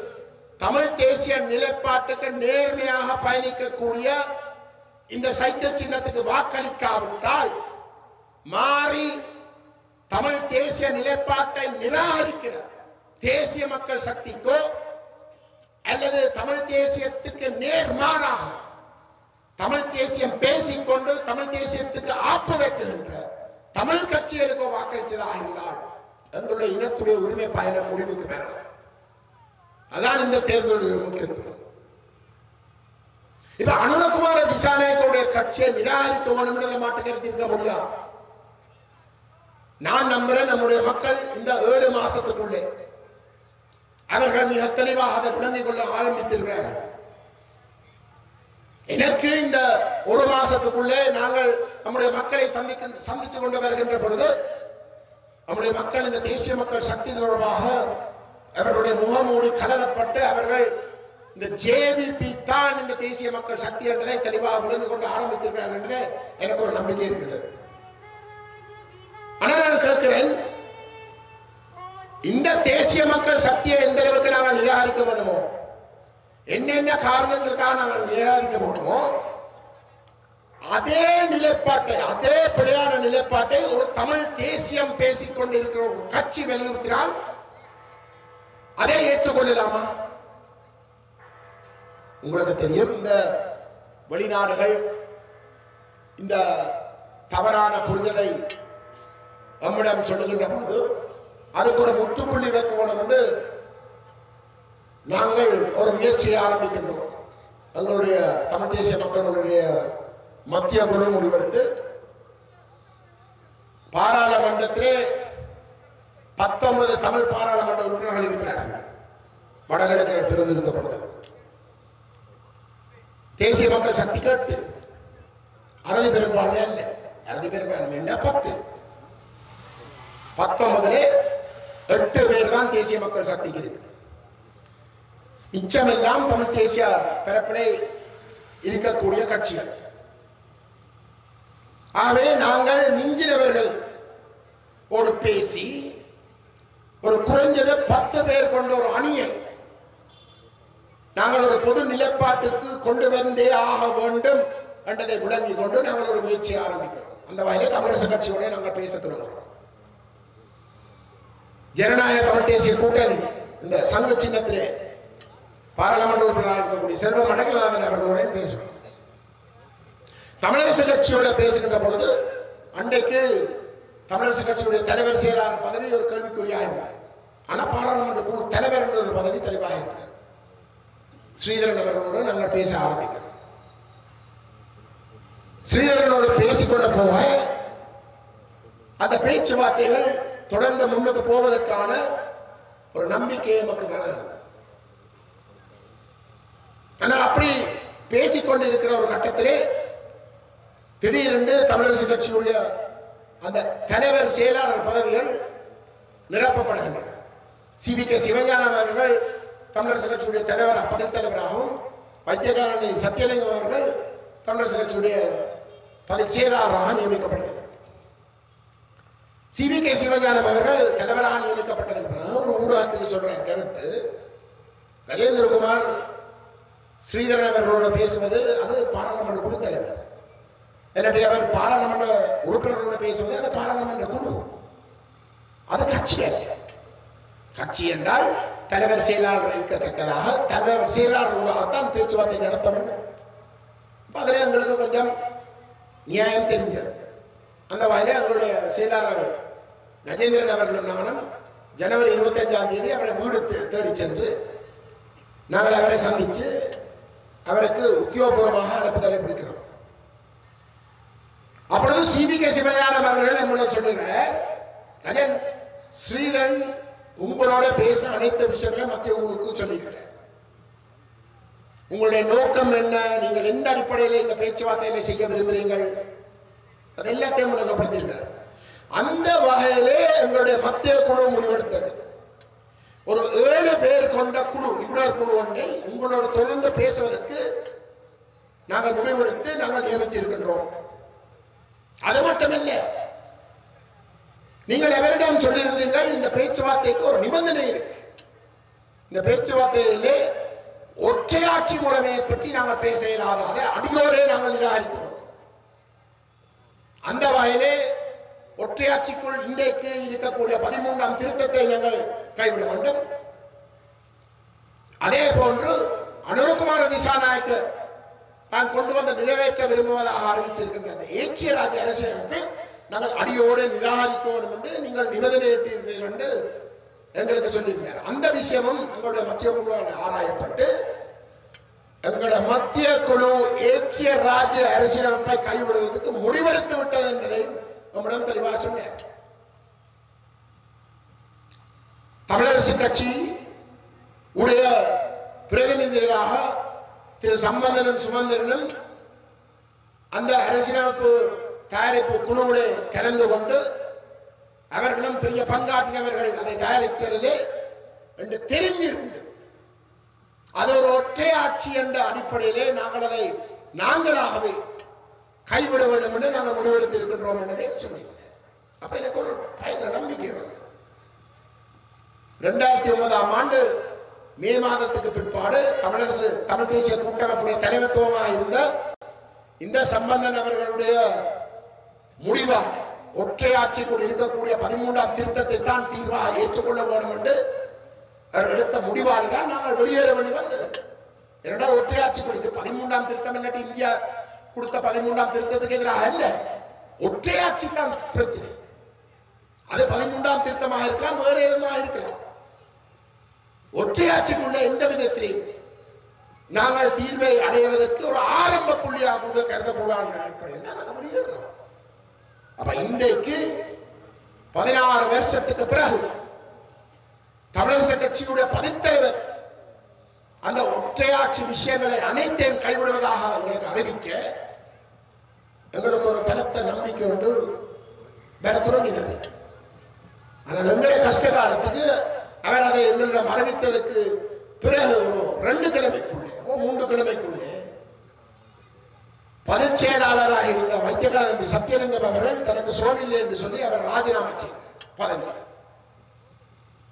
தமிழ் தேசிய நிலைப்பாட்டுக்கு நேர்மையாக பயணிக்கக்கூடிய இந்த சைக்கிள் சின்னத்துக்கு வாக்களிக்காவிட்டால் மாறி தமிழ் தேசிய நிலைப்பாட்டை நிராகரிக்கிற தேசிய மக்கள் சக்திக்கோ அல்லது தமிழ் தேசியத்துக்கு நேர்மாறாக தமிழ் தேசியம் பேசிக்கொண்டு தமிழ் தேசியத்துக்கு ஆப்பு வைக்கின்ற தமிழ் கட்சிகளுக்கோ வாக்களித்ததாக இருந்தால் எங்களுடைய இனத்துடைய உரிமை பயணம் முடிவுக்கு பெறலாம். அதான் இந்த தேர்தலுடைய முக்கியத்துவம். இப்ப அனுரகுமார திசாநாயக்கருடைய கட்சியை நிராகரிக்க வேண்டும் என்ற மாட்டு கருத்து இருக்க முடியாது. நான் நம்புறேன் நம்முடைய மக்கள் இந்த 7 மாசத்துக்குள்ளே அவர்கள் மிக தெளிவாக அதை விளங்கிக் கொள்ள ஆரம்பித்திருக்கிறார்கள். எனக்கு இந்த 1 மாசத்துக்குள்ளே நாங்கள் நம்முடைய மக்களை சந்தித்துக் கொண்டு வருகின்ற பொழுது நம்முடைய மக்கள் இந்த தேசிய மக்கள் சக்தி தொடர்பாக அவர்களுடைய முகமூடி கலரப்பட்டு அவர்கள் இந்த ஜேவிபி தான் இந்த தேசிய மக்கள் சக்தி என்றதை தெளிவாக விளங்கிக் கொண்டு ஆரம்பித்திருக்கிறார்கள் என்று எனக்கு ஒரு நம்பிக்கை இருக்கின்றது. ஆனால் நான் கேட்கிறேன், இந்த தேசிய மக்கள் சக்தியை எந்த அளவுக்கு நாங்கள் நிராகரிக்க வேண்டுமோ, என்னென்ன காரணங்களுக்காக நாங்கள் நிராகரிக்க வேண்டுமோ, அதே நிலைப்பாட்டை, அதே பிழையான நிலைப்பாட்டை ஒரு தமிழ் தேசியம் பேசிக் கொண்டிருக்கிற ஒரு கட்சி வலியுறுத்தினால் அதை ஏற்றுக்கொள்ளலாமா? உங்களுக்கு தெரியும், இந்த வெளிநாடுகள் இந்த தவறான புரிதலை நம்மிடம் சொல்லுகின்ற பொழுது அதுக்கு ஒரு முற்றுப்புள்ளி வைக்க வேண்டும் என்று நாங்கள் ஒரு முயற்சியை ஆரம்பிக்கின்றோம். எங்களுடைய தமிழ் தேசிய மக்களுடைய மத்திய குழு முடிவெடுத்து பாராளுமன்றத்திலே 19 தமிழ் பாராளுமன்ற உறுப்பினர்கள் இருக்கிறார்கள். வடகிழக்கு பிரதிநிதித்துவப்படுத்த தேசிய மக்கள் சக்தி கேட்டு அறுதி பெரும்பான்மை அல்ல, அறுதி பெரும்பான்மை 19 8 பேர் தான் தேசிய மக்கள் சக்திக்கு இருக்கு. மிச்சமெல்லாம் தமிழ் தேசிய பரப்பிலே இருக்கக்கூடிய கட்சிகள். ஆகவே நாங்கள் மிஞ்சினவர்கள் ஒரு பேசி ஒரு குறைஞ்சது 10 பேர் கொண்ட ஒரு அணியை நாங்கள் ஒரு பொது நிலைப்பாட்டுக்கு கொண்டு வந்தே ஆக வேண்டும் என்றதை விளங்கிக் கொண்டு நாங்கள் ஒரு முயற்சியை ஆரம்பிக்கிறோம். அந்த வகையிலே தமிழரசு கட்சியோட நாங்கள் பேச தொடங்குகிறோம். ஜனநாயக தமிழ் தேசிய கூட்டணி இந்த சங்க சின்னத்திலே பாராளுமன்ற உறுப்பினராக இருக்கக்கூடிய செல்வம் அடக்கலாதன் அவர்களோட பேசுவோம். தமிழரசு கட்சியோட பேசுகின்ற பொழுது அன்றைக்கு தமிழரசு கட்சியுடைய தலைவர் செயலாளர் பதவி ஒரு கேள்விக்குறியாக இருந்தார். ஆனால் பாராளுமன்ற குழு தலைவர் என்ற ஒரு பதவி தெளிவாக இருந்தார். ஸ்ரீதரன் அவர்களோடு நாங்கள் பேச ஆரம்பிக்கிறோம். ஸ்ரீதரனோடு பேசிக்கொண்ட போக அந்த பேச்சுவார்த்தைகள் தொடர்ந்து முன்னுக்கு போவதற்கான ஒரு நம்பிக்கை நமக்கு வளருது. ஆனால் அப்படி பேசிக்கொண்டிருக்கிற ஒரு கட்டத்திலே திடீரென்று தமிழரசு கட்சியுடைய அந்த தலைவர் செயலாளர் பதவிகள் நிரப்பப்படுகின்றன. CVK சிவஞானம் அவர்கள் தமிழரசு கட்சியுடைய தலைவர் பதவி தலைவராகவும், வைத்தியகாரணி சத்தியலிங்கம் அவர்கள் தமிழரசு கட்சியுடைய பதவி செயலாளராக நியமிக்கப்பட்டார்கள். CVK சிவஞானம் அவர்கள் தலைவராக நியமிக்கப்பட்டதுக்கு பிறகு ஒரு ஊடகத்துக்கு சொல்ற கருத்து, கஜேந்திரகுமார் ஸ்ரீதரன் அவர்களோடு பேசுவது அது பாராளுமன்ற குழு தலைவர், இல்லாட்டி அவர் பாராளுமன்ற உறுப்பினர்களோடு பேசுவது அது பாராளுமன்ற குழு, அது கட்சி அல்ல. கட்சி என்றால் தலைவர் செயலாளர் இருக்கத்தக்கதாக தலைவர் செயலாளர்களாகத்தான் பேச்சுவார்த்தை நடத்த வேண்டும். அதில் எங்களுக்கு கொஞ்சம் நியாயம் தெரிஞ்சது. அந்த வகையில் எங்களுடைய செயலாளர் கஜேந்திரன் அவர்களும் நானும் ஜனவரி 25ஆம் தேதி அவரை வீடு தேடி சென்று நாங்கள் அவரை சந்தித்து அவருக்கு உத்தியோகபூர்வமாக அழைப்புதலை கொடுக்கிறோம். அப்பொழுது CVK சிவஞானம் அவர்கள் நம்முடன் சொல்லுகிறார், கஜன் ஸ்ரீதரன் உங்களோட பேசின அனைத்து விஷயங்களையும் மத்திய குழுவுக்கு சொல்லிக்கிறார். உங்களுடைய நோக்கம் என்ன, நீங்கள் எந்த அடிப்படையில் இந்த பேச்சுவார்த்தைகளை செய்ய விரும்புகிறீர்கள், அது எல்லாத்தையும் முடக்கப்படுத்தியிருக்கிறார். அந்த வகையிலே எங்களுடைய மத்திய குழு முடிவெடுத்தது. ஒரு 7 பேர் கொண்ட குழு, நிபுணர் குழு ஒன்றை உங்களோட தொடர்ந்து பேசுவதற்கு நாங்கள் முடிவெடுத்து நாங்கள் நியமித்திருக்கின்றோம். அது மட்டுமில்ல, நீங்கள் எவரிடம் சொல்லியிருந்தீர்கள் இந்த பேச்சுவார்த்தைக்கு ஒரு நிபந்தனை இருக்கு. இந்த பேச்சுவார்த்தையிலே ஒற்றையாட்சி முறைமையை பற்றி நாங்கள் பேச இயலாத அடியோரே நாங்கள் நிராகரிக்கிறோம். அந்த வகையிலே ஒற்றையாட்சிக்குள் இன்றைக்கு இருக்கக்கூடிய 13ஆம் திருத்தத்தை நாங்கள் கைவிட வேண்டும். அதே போன்று அனுரகுமார திசாநாயக்க தான் கொண்டு வந்து நிறைவேற்ற விரும்புவதாக அறிவித்திருக்கின்ற ஏக்கிய ராஜ்ய அரசியலமைப்பை நாங்கள் அடியோடு நிராகரிக்க வேண்டும் என்று நீங்கள் நிபந்தனையிட்டீர்கள் என்று எங்களுக்கு சொல்லியிருந்தார். அந்த விஷயமும் எங்களுடைய மத்திய குழு ஆராயப்பட்டு எங்களுடைய மத்திய குழு ஏக்கிய ராஜ்ய அரசியலமைப்பை கைவிடுவதற்கு முடிவெடுத்து விட்டது என்பதை நம்மிடம் தெளிவாக சொன்னார். தமிழரசு கட்சி உடைய பிரதிநிதிகளாக திரு சம்பந்தனும் சுமந்திரனும் அந்த அரசியலமைப்பு தயாரிப்பு குழுவுடைய கலந்து கொண்டு அவர்களும் பெரிய பங்காற்றினவர்கள் அதை தயாரிக்கிறதே என்று தெரிஞ்சிருந்து அது ஒரு ஒற்றை ஆட்சி என்ற அடிப்படையிலே நாங்கள் அதை நாங்களாகவே கைவிட வேண்டும் என்று நாங்கள் முடிவெடுத்திருக்கின்றோம் என்பதை சொன்னீங்க. அப்ப எனக்கு ஒரு பயங்கர நம்பிக்கை வந்தது. 2009ஆம் ஆண்டு மே மாதத்துக்கு பிற்பாடு தமிழ் தேசிய கூட்டமைப்புடைய தலைமைத்துவமாக இருந்த இந்த சம்பந்தன் அவர்களுடைய முடிவாக ஒற்றை ஆட்சிக்குள் இருக்கக்கூடிய 13ஆம் திருத்தத்தை தான் தீர்வாக ஏற்றுக்கொள்ள வேண்டும் என்று அவர் எடுத்த முடிவாக தான் நாங்கள் வெளியேற வேண்டி வந்தது. இரண்டாவது ஒற்றை ஆட்சிக்குள் இது 13ஆம் திருத்தம் இல்லாட்டி இந்தியா கொடுத்த 13ஆம் திருத்தத்துக்கு எதிராக அல்ல, ஒற்றை ஆட்சி தான் பிரச்சனை. அது 13ஆம் திருத்தமாக இருக்கலாம், வேறு எதுமாக இருக்கலாம். ஒற்றை ஆட்சிக்குள்ள எந்த விதத்திலையும் நாங்கள் தீர்வை அடைவதற்கு ஒரு ஆரம்ப புள்ளியாக கூட கருதக்கூடாது அடிப்படையில் நாங்கள் வெளியேறோம். அப்ப இன்றைக்கு 16 வருஷத்துக்கு பிறகு தமிழரசு கட்சியுடைய பதித்தலைவர் அந்த ஒற்றையாட்சி விஷயங்களை அனைத்தையும் கைவிடுவதாக எங்களுக்கு அறிவிக்க எங்களுக்கு ஒரு பலத்த நம்பிக்கை ஒன்று பெற தொடங்கினது. ஆனால் எங்களுடைய கஷ்ட காலத்துக்கு அவர் அதை எங்களிடம் அறிவித்ததற்கு பிறகு 2 கிழமைக்குள்ளே 3 கிழமைக்குள்ளே பதிற்செயலாளராக இருந்த வைத்தியகானந்தி சத்தியலிங்கம் அவர்கள் தனக்கு சோனில்லை என்று சொல்லி அவர் ராஜினாமா செய்தார். பதவி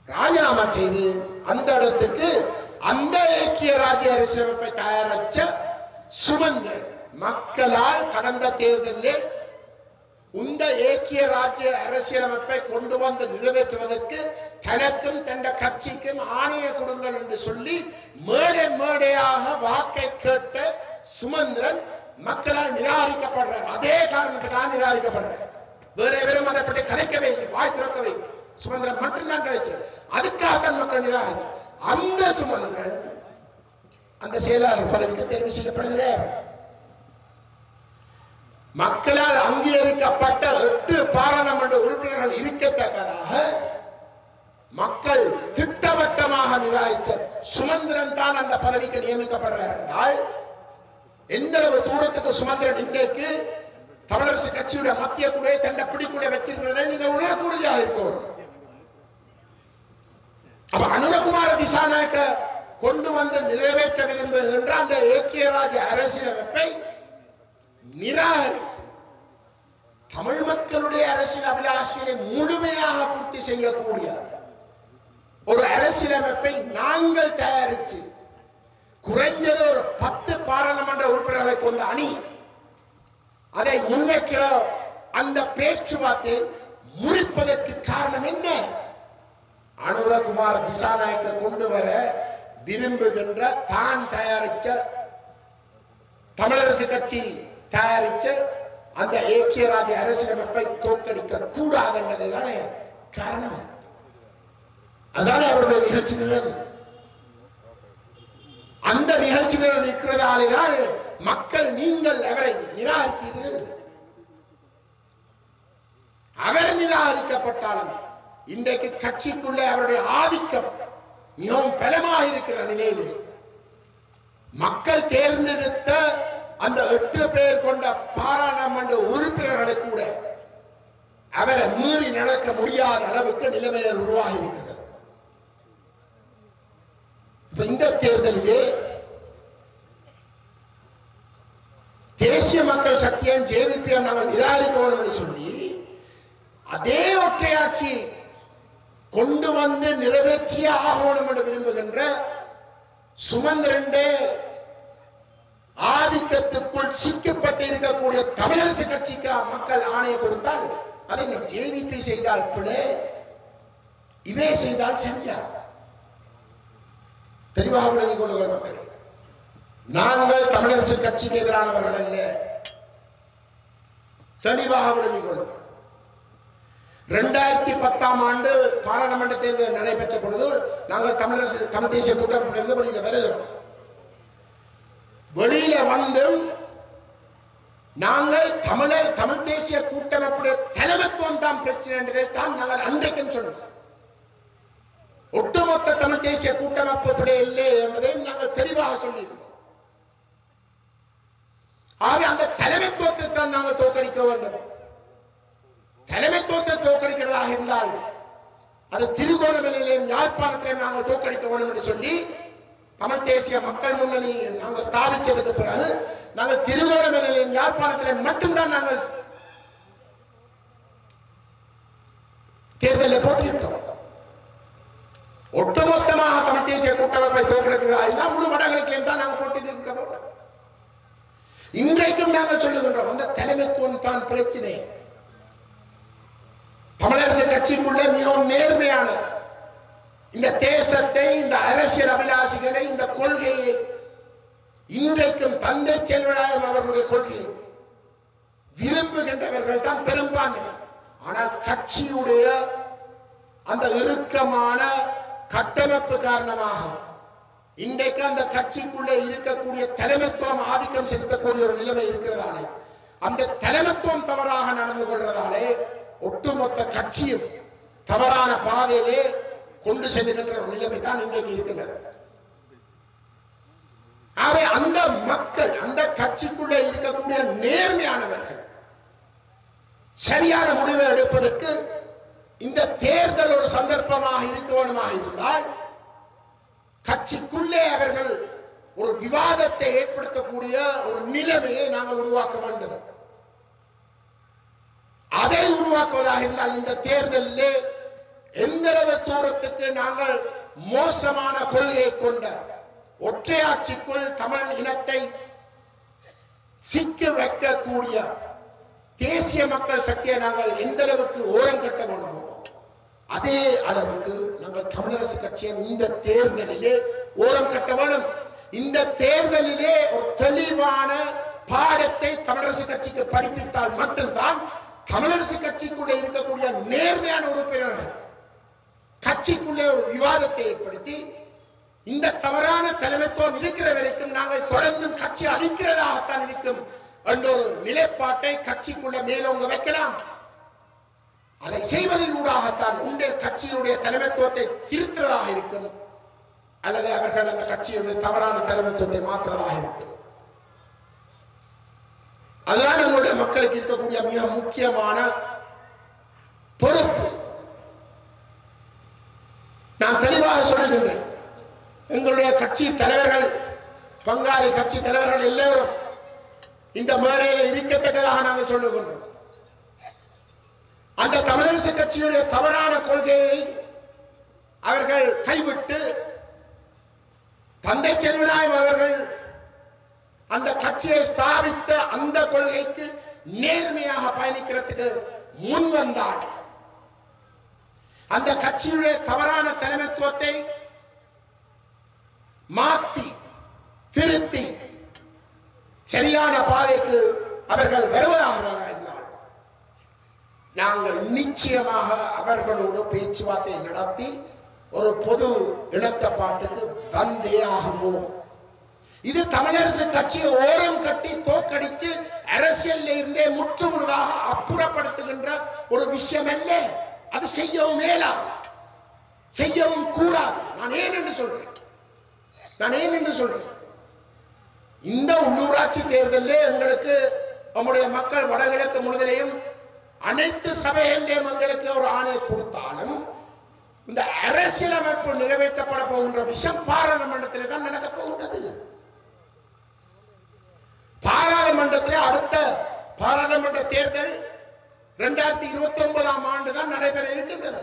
ராஜினாமா செய்து அந்த இடத்துக்கு அந்த ஐக்கிய ராஜ்ய அரசியலமைப்பை தயாரிச்ச சுமந்திரன் மக்களால் கடந்த தேர்தலில் இந்த ஏக்கிய ராஜ்ய அரசியலமைப்பை கொண்டு வந்து நிறைவேற்றுவதற்கு தனக்கும் தந்த கட்சிக்கும் ஆணைய கொடுங்கள் என்று சொல்லி மேடை மேடையாக வாக்கை கேட்ட சுமந்திரன் மக்களால் நிராகரிக்கப்படுறார். அதே காரணத்துக்காக நிராகரிக்கப்படுறார். வேற எவரும் அதை பற்றி கலைக்கவே இல்லை, வாய் திறக்கவே இல்லை. சுமந்திரன் மட்டும்தான் கலைச்சார். அதுக்காக மக்கள் நிராகரித்தார். அந்த சுமந்திரன் அந்த செயலாளர் பதவிக்கு தெரிவு செய்யப்படுகிறார். மக்களால் அங்கீகரிக்கப்பட்ட 8 பாராளுமன்ற உறுப்பினர்கள் இருக்கத்தக்கதாக மக்கள் திட்டவட்டமாக நிராகரித்த சுமந்திரன் தான் அந்த பதவிக்கு நியமிக்கப்படுறார் என்றால் எந்த தூரத்துக்கு சுமந்திரன் இன்றைக்கு தமிழரசு கட்சியுடைய மத்திய குழுவை தண்ட பிடிக்குள்ள வச்சிருக்கிறதை நீங்கள் உணரக்கூடியதாக இருக்கும். அப்ப அனுரகுமார திசாநாயக்க கொண்டு வந்து நிறைவேற்ற விரும்புகின்ற அந்த ஏக்கிய ராஜ்ய அரசியலமைப்பை நிராகரித்து தமிழ் மக்களுடைய அரசியல் அபிலாஷைகளை முழுமையாக பூர்த்தி செய்யக்கூடிய ஒரு அரசியலமைப்பை நாங்கள் தயாரித்து குறைஞ்சது ஒரு 10 பாராளுமன்ற உறுப்பினர்களை கொண்ட அணி அதை முன்வைக்கிற அந்த பேச்சுவார்த்தை முறிப்பதற்கு காரணம் என்ன? அனுரகுமார திசாநாயக்க கொண்டு வர விரும்புகின்ற தான் தயாரிச்ச தமிழரசு கட்சி தயாரிச்ச அந்த ஏக்கிய ராஜ்ய அரசியலமைப்பை தோற்கடிக்க கூடாது என்பதுதானே காரணம். அதானே அவருடைய நிகழ்ச்சி நிரல். அந்த நிகழ்ச்சி நிரல் இருக்கிறதாலேதான் மக்கள் நீங்கள் அவரை நிராகரித்தீர்கள். அவர் நிராகரிக்கப்பட்டாலும் இன்றைக்கு கட்சிக்குள்ளே அவருடைய ஆதிக்கம் மிகவும் பலமாக இருக்கிற நிலையில் மக்கள் தேர்ந்தெடுத்த அந்த 8 பேர் கொண்ட பாராளுமன்ற உறுப்பினர்களை கூட அவரை மீறி நடக்க முடியாத அளவுக்கு நிலைமைகள் உருவாகி இருக்கின்றது. இந்த தேர்தலிலே தேசிய மக்கள் சக்தியும் ஜேவிபியும் நாங்கள் நிராகரிக்க வேண்டும் என்று சொல்லி அதே ஒற்றையாட்சி கொண்டு வந்து நிறைவேற்றிய ஆகணும் என்று விரும்புகின்ற சுமந்திரண்டே ஆதிக்கத்துக்குள் சிக்கப்பட்டு இருக்கக்கூடிய தமிழரசு கட்சிக்கு மக்கள் ஆணையை கொடுத்தால் அதை ஜேவிபி செய்தால் பிள்ளை இவே செய்தால் சரியா? தெளிவாக விளங்கிக் கொள்ளுங்கள் மக்களே. நாங்கள் தமிழரசு கட்சிக்கு எதிரானவர்கள் அல்ல. தெளிவாக விளங்கிக் கொள்ளுங்கள். 2010ஆம் ஆண்டு பாராளுமன்ற தேர்தல் நடைபெற்ற பொழுது நாங்கள் தமிழ் தேசிய கூட்டமைப்பிலிருந்து வெளியில வருகிறோம். வெளியில வந்து நாங்கள் தமிழ் தேசிய கூட்டமைப்புடைய தலைமைத்துவம் தான் பிரச்சனை என்பதை தான் நாங்கள் அன்றைக்கும் சொன்னோம். ஒட்டுமொத்த தமிழ் தேசிய கூட்டமைப்பு இல்லை என்பதையும் நாங்கள் தெளிவாக சொல்லியிருந்தோம். ஆகவே அந்த தலைமைத்துவத்தை தான் நாங்கள் தோற்கடிக்க வேண்டும். தலைமைத்துவத்தை தோற்கடிக்கிறதாக இருந்தால் அது திருகோணமலையிலேயும் யாழ்ப்பாணத்திலையும் நாங்கள் தோற்கடிக்க வேண்டும் என்று சொல்லி தமிழ் தேசிய மக்கள் முன்னணி நாங்கள் ஸ்தாபிச்சதுக்கு பிறகு நாங்கள் திருகோணமலையிலேயும் யாழ்ப்பாணத்திலையும் மட்டும்தான் நாங்கள் தேர்தலில் போட்டியிட்டோம். ஒட்டுமொத்தமாக தமிழ் தேசிய கூட்டமைப்பை தோற்கடிக்கிறதா முழு வடகிழக்கிலும் தான் நாங்கள் போட்டிட்டு இருக்கிறோம். இன்றைக்கும் நாங்கள் சொல்லுகின்றோம் அந்த தலைமைத்துவம் தான் பிரச்சனை. தமிழரசு கட்சிக்குள்ள மிகவும் நேர்மையான இந்த தேசத்தை, இந்த அரசியல் அபிலாஷிகளை, இந்த கொள்கையை இன்றைக்கும் தந்தை செல்வராயம் அவர்களுடைய கொள்கையை விரும்புகின்றவர்கள் தான் பெரும்பான்மை. ஆனால் கட்சியுடைய அந்த இறுக்கமான கட்டமைப்பு காரணமாக இன்றைக்கு அந்த கட்சிக்குள்ளே இருக்கக்கூடிய தலைமைத்துவம் ஆதிக்கம் செலுத்தக்கூடிய ஒரு நிலைமை இருக்கிறதாலே, அந்த தலைமைத்துவம் தவறாக நடந்து கொள்வதாலே ஒட்டுமொத்த கட்சியும் தவறான பாதையிலே கொண்டு செல்லுகின்ற ஒரு நிலைமை தான் இன்றைக்கு இருக்கின்றது. ஆகவே அந்த மக்கள், அந்த கட்சிக்குள்ளே இருக்கக்கூடிய நேர்மையானவர்கள் சரியான முடிவை எடுப்பதற்கு இந்த தேர்தல் ஒரு சந்தர்ப்பமாக இருக்க வேண்டுமாக இருந்தால் கட்சிக்குள்ளே அவர்கள் ஒரு விவாதத்தை ஏற்படுத்தக்கூடிய ஒரு நிலைமையை நாங்கள் உருவாக்க வேண்டும். அதை உருவாக்குவதாக இருந்தால் இந்த தேர்தலிலே எந்தளவு தூரத்துக்கு நாங்கள் மோசமான கொள்கையை கொண்ட ஒற்றையாட்சிக்குள் தமிழ் இனத்தை சிக்க வைக்கக்கூடிய தேசிய மக்கள் சக்தியை நாங்கள் எந்த அளவுக்கு ஓரம் கட்ட வேண்டுமோ அதே அளவுக்கு நாங்கள் தமிழரசு கட்சியை இந்த தேர்தலிலே ஓரம் கட்ட வேண்டும். இந்த தேர்தலிலே ஒரு தெளிவான பாடத்தை தமிழரசு கட்சிக்கு படிப்பித்தால் மட்டும்தான் தமிழரசு கட்சிக்குள்ளே இருக்கக்கூடிய நேர்மையான உறுப்பினர்கள் கட்சிக்குள்ளே ஒரு விவாதத்தை ஏற்படுத்தி இந்த தவறான தலைமைத்துவம் இருக்கிற வரைக்கும் நாங்கள் தொடர்ந்து கட்சி அளிக்கிறதாகத்தான் இருக்கும் என்ற ஒரு நிலைப்பாட்டை கட்சிக்குள்ள மேலோங்க வைக்கலாம். அதை செய்வதன் ஊடாகத்தான் உங்கள் கட்சியினுடைய தலைமைத்துவத்தை திருத்துறதாக இருக்கும், அல்லது அவர்கள் அந்த கட்சியுடைய தவறான தலைமைத்துவத்தை மாற்றுறதாக இருக்கும். அதுதான் எங்களுடைய மக்களுக்கு இருக்கக்கூடிய மிக முக்கியமான பொறுப்பு. நான் தெளிவாக சொல்லுகின்றேன், எங்களுடைய கட்சி தலைவர்கள், பங்காளி கட்சி தலைவர்கள் எல்லோரும் இந்த மேடையில் இருக்கத்தக்கதாக நாங்கள் சொல்லுகின்றோம். அந்த தமிழரசு கட்சியுடைய தவறான கொள்கையை அவர்கள் கைவிட்டு தந்தை செல்வராயம் அவர்கள் அந்த கட்சியை ஸ்தாபித்த அந்த கொள்கைக்கு நேர்மையாக பயணிக்கிறதுக்கு முன் வந்தார். அந்த கட்சியுடைய தவறான தலைமைத்துவத்தை மாற்றி திருத்தி சரியான பாதைக்கு அவர்கள் வருவதாக இருந்தால் நாங்கள் நிச்சயமாக அவர்களோடு பேச்சுவார்த்தை நடத்தி ஒரு பொது இணக்கப்பாட்டுக்கு வந்தே ஆகுவோம். இது தமிழரசு கட்சியை ஓரம் கட்டி தோற்கடித்து அரசியல் இருந்தே முற்றுமுழுதாக அப்புறப்படுத்துகின்ற ஒரு விஷயம் அல்ல. அது செய்யவும் மேலாது, செய்யவும் கூடாது. நான் ஏன் என்று சொல்றேன், இந்த உள்ளூராட்சி தேர்தலில் எங்களுக்கு நம்முடைய மக்கள் வடகிழக்கு முழுவதிலையும் அனைத்து சபைகளிலும் எங்களுக்கு ஒரு ஆணை கொடுத்தாலும் இந்த அரசியலமைப்பு நிறைவேற்றப்பட போகின்ற விஷயம் பாராளுமன்றத்திலே தான் நடக்க போகின்றது. பாராளுமன்றத்திலே அடுத்த பாராளுமன்ற தேர்தல் 2029 ஆண்டு தான் நடைபெற இருக்கின்றது.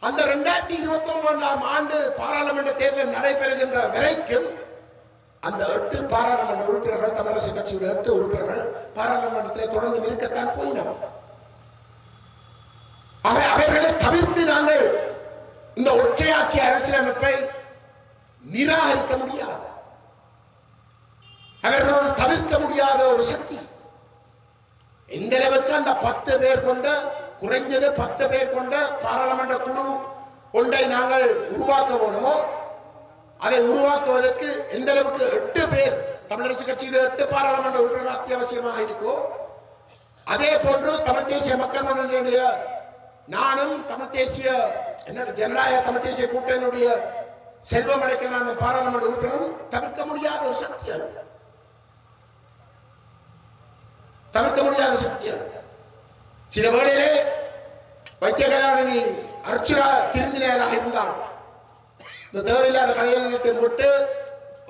அந்த 2029 ஆண்டு பாராளுமன்ற தேர்தல் நடைபெறுகின்ற வரைக்கும் அந்த 8 பாராளுமன்ற உறுப்பினர்கள், தமிழரசு கட்சியுடைய 8 உறுப்பினர்கள் பாராளுமன்றத்தில் தொடர்ந்து இருக்கத்தான் போயினர். அவர்களை தவிர்த்து நாங்கள் இந்த ஒற்றையாட்சி அரசியலமைப்பை நிராகரிக்க முடியாது. அவர்களோடு தவிர்க்க முடியாத ஒரு சக்தி. எந்த அளவுக்கு அந்த 10 பேர் கொண்ட, குறைஞ்சது 10 பேர் கொண்ட பாராளுமன்ற குழு ஒன்றை நாங்கள் உருவாக்க வேண்டுமோ அதை உருவாக்குவதற்கு எந்த அளவுக்கு 8 பேர் தமிழரசு கட்சியில் 8 பாராளுமன்ற உறுப்பினர்கள் அத்தியாவசியமாக இருக்கோ அதே போன்று தமிழ் தேசிய மக்கள் முன்னணியுடைய நானும் தமிழ் தேசிய ஜனநாயக தமிழ் தேசிய கூட்டணியுடைய செல்வம் அடைக்கிற அந்த பாராளுமன்ற உறுப்பினரும் தவிர்க்க முடியாத ஒரு சக்தியார், தவிர்க்க முடியாத சக்தியார். சில வேளையிலே வைத்திய கலாநிதி அர்ச்சுனா திருந்தினராக இருந்தால் இந்த தேவையில்லாத கதைகளை விட்டு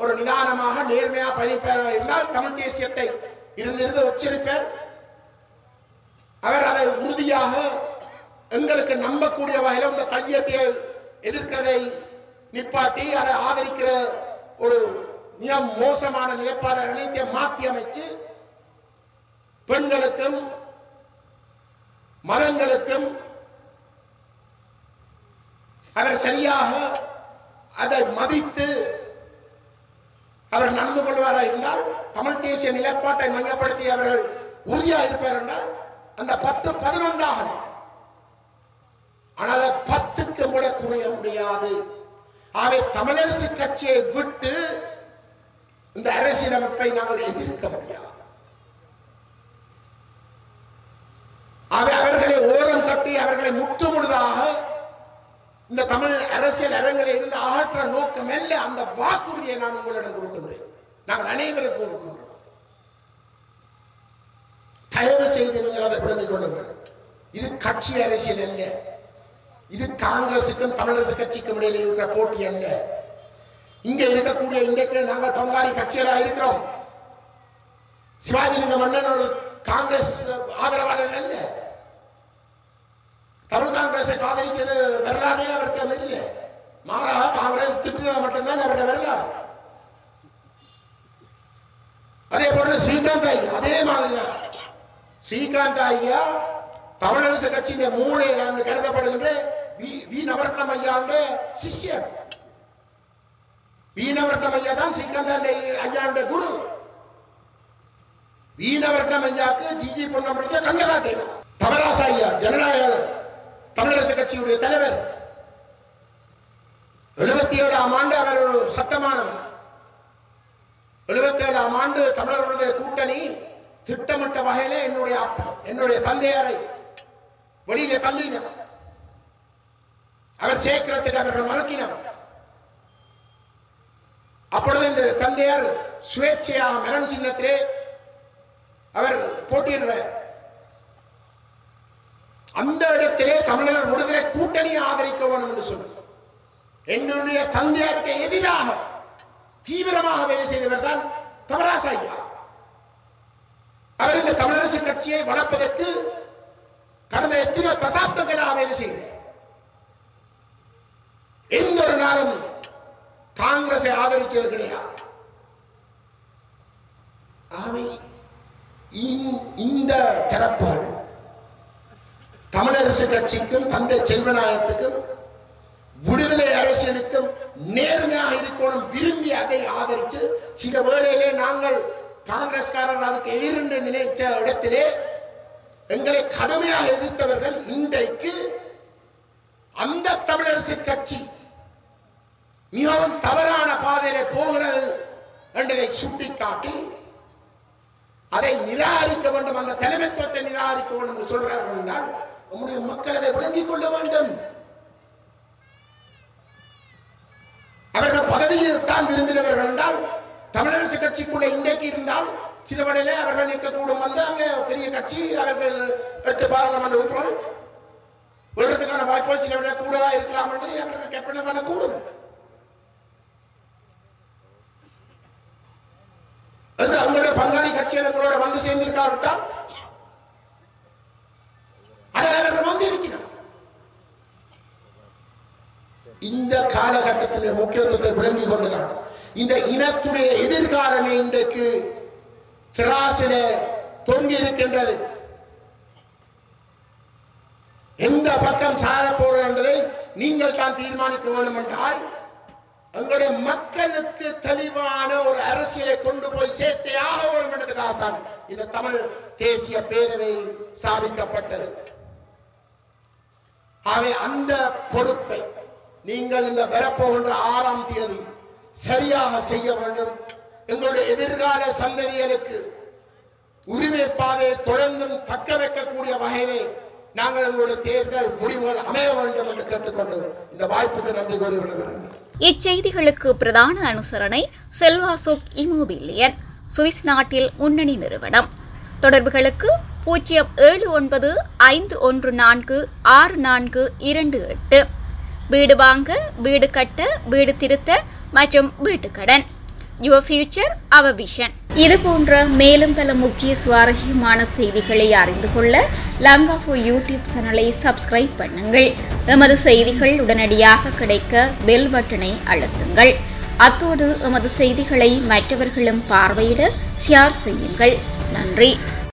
ஒரு நிதானமாக நேர்மையாக பயணிப்பாராக இருந்தால் தமிழ் தேசியத்தை இருந்து உச்சரிப்பார். அவர் அதை உறுதியாக எங்களுக்கு நம்பக்கூடிய வகையில் இந்த கையெழுத்தை எதிர்க்கிறதை நிப்பாட்டி அதை ஆதரிக்கிற ஒரு மிக மோசமான நிலைப்பாடு அனைத்தையும் மாற்றி அமைச்சு பெண்களுக்கும் மதங்களுக்கும் அவர் சரியாக அதை மதித்து அவர் நடந்து கொள்வாரா இருந்தால் தமிழ் தேசிய நிலைப்பாட்டை மையப்படுத்தி அவர்கள் உறுதியாக இருப்பார் என்றால் அந்த 10 11 ஆகலாம். ஆனால் 10க்கு கூட குறைய முடியாது. ஆகவே தமிழரசு கட்சியை விட்டு இந்த அரசியலமைப்பை நாங்கள் எதிர்க்க முடியாது. ஆகவே அவர்களை ஓரம் கட்டி அவர்களை முற்றுமுழுதாக இந்த தமிழ் அரசியல் அரங்கில் இருந்து அகற்ற நோக்கம் அல்ல. அந்த வாக்குறுதியை நான் உங்களிடம் கொடுக்கின்றேன். நாங்கள் அனைவருக்கும் கொடுக்கின்றோம். தயவு செய்து நீங்கள் அதை விளங்கிக் கொள்ளுங்கள். இது கட்சி அரசியல் அல்ல. இது காங்கிரசுக்கும் தமிழரசு கட்சிக்கும் இடையில் இருக்கிற போட்டி அல்ல. இங்க இருக்கக்கூடிய இன்றைக்கு நாங்கள் பங்காளி கட்சிகளாக இருக்கிறோம். சிவாஜிலிங்க மன்னன் ஒரு காங்கிரஸ் ஆதரவாளர் அல்ல. தமிழ் காங்கிரஸை ஆதரிச்சது வரலாறே அவர்கிட்ட இல்லை. மாறாக காங்கிரஸ் திட்டுறது மட்டும்தான் அவருடைய வரலாறு. அதே போல ஸ்ரீகாந்த் ஐயா அதே மாதிரிதான். ஸ்ரீகாந்த் ஐயா தமிழரசு கட்சியின் மூளை என்று கருதப்படுகின்ற வி நவரத்னம் ஐயாவுடைய சிஷ்யர். வி நவரத்னம் ஐயா தான் ஸ்ரீகாந்த் ஐயாவுடைய குரு. வி நவரத்னம் ஐயாவுக்கு ஜிஜி பொன்னம்பலத்தை கண்ண காட்டினார். தவராச ஐயா ஜனநாயக தமிழரசு கட்சியுடைய தலைவர். 77ஆம் ஆண்டு அவர் ஒரு சட்டமானவர். 77ஆம் ஆண்டு தமிழர்களுடைய கூட்டணி திட்டமிட்ட வகையில என்னுடைய தந்தையாரை வெளியிலே தள்ளினர். அவர் சேர்க்கிறதுக்கு அவர்கள் மறுக்கினர். அப்பொழுது இந்த தந்தையார் சுயேட்சையாக மரம் சின்னத்திலே அவர் போட்டியிடுறார். அந்த இடத்திலே தமிழர் விடுதலை கூட்டணியை ஆதரிக்க வேண்டும் என்று சொன்னார். என்னுடைய தந்தையாருக்கு எதிராக தீவிரமாக வேலை செய்தவர் தான் தவராச ஐயா. அவர் இந்த தமிழரசு கட்சியை வளர்ப்பதற்கு கடந்த எத்தனை தசாப்தங்களாக வேலை செய்கிறார். எந்த ஒரு நாளும் காங்கிரஸை ஆதரிச்சது கிடையாது. இந்த தரப்பால் தமிழரசு கட்சிக்கும் தந்தை செல்வநாயகத்துக்கும் விடுதலை அரசியலுக்கும் நேர்மையாக இருக்கணும் விரும்பி அதை ஆதரித்து சில வேளையிலே நாங்கள் காங்கிரஸ்காரர் அதுக்கு எதிரென்று நினைத்த இடத்திலே எங்களை கடுமையாக எதிர்த்தவர்கள் இன்றைக்கு அந்த தமிழரசு கட்சி மிகவும் தவறான பாதையிலே போகிறது என்பதை சுட்டிக்காட்டி அதை நிராகரிக்க வேண்டும், அந்த தலைமைத்துவத்தை நிராகரிக்க வேண்டும் என்று சொல்றார்கள் என்றால் நம்முடைய மக்கள் அதை விளங்கிக் கொள்ள வேண்டும். அவர்கள் பதவியில் தான் விரும்பினவர்கள் என்றால் தமிழரசு கட்சிக்குள்ள இன்றைக்கு இருந்தால் சில வழியிலே அவர்கள் நிற்கக்கூடும். வந்து அங்கே பெரிய கட்சி அவர்கள் 8 பாராளுமன்ற உறுப்பினர் வருடத்துக்கான வாய்ப்புகள் சில வழியில கூடவா இருக்கலாம் என்று அவர்கள் கற்பனை பண்ணக்கூடும். அவங்களுடைய பங்காளி கட்சிகள் எங்களோட வந்து சேர்ந்திருக்காவிட்டால் அதில் அவர்கள் வந்து இருக்கிறார். இந்த காலகட்டத்தினுடைய முக்கியத்துவத்தை விளங்கிக் கொண்டுதான் இந்த இனத்துடைய எதிர்காலமே இன்றைக்கு திராசில தொங்கி இருக்கின்றது. எந்த பக்கம் சார போறோம் என்பதை நீங்கள் தான் தீர்மானிக்க வேண்டும் என்றால் எங்களுடைய மக்களுக்கு தெளிவான ஒரு அரசியலை கொண்டு போய் சேர்த்தே ஆக வேண்டும் என்பதற்காகத்தான் இந்த தமிழ் தேசிய பேரவை ஸ்தாபிக்கப்பட்டது. ஆகவே அந்த பொறுப்பை நீங்கள் இந்த வரப்போகின்ற 6ஆம் தேதி சரியாக செய்ய வேண்டும். எங்களுடைய எதிர்கால சந்ததிகளுக்கு உரிமை பாதையை தொடர்ந்தும் தக்க வைக்கக்கூடிய வகையிலே நாங்கள் எங்களுடைய தேர்தல் முடிவுகள் அமைய வேண்டும் என்று கேட்டுக்கொண்டு இந்த வாய்ப்புக்கு நன்றி கூறி விடுகிறேன். இச்செய்திகளுக்கு பிரதான அனுசரணை செல்வாசோக் இமோபிலியன், சுவிஸ் நாட்டில் முன்னணி நிறுவனம். தொடர்புகளுக்கு 0795146428. வீடு வாங்க, வீடு கட்ட, வீடு திருத்த மற்றும் வீட்டுக்கடன். Your future our vision. இதுபோன்ற மேலும் பல முக்கிய சுவாரஸ்யமான செய்திகளை அறிந்து கொள்ள லங்காஃபோ யூடியூப் சேனலை சப்ஸ்கிரைப் பண்ணுங்கள். எமது செய்திகள் உடனடியாக கிடைக்க பெல் பட்டனை அழுத்துங்கள். அத்தோடு எமது செய்திகளை மற்றவர்களும் பார்வையிட ஷேர் செய்யுங்கள். நன்றி.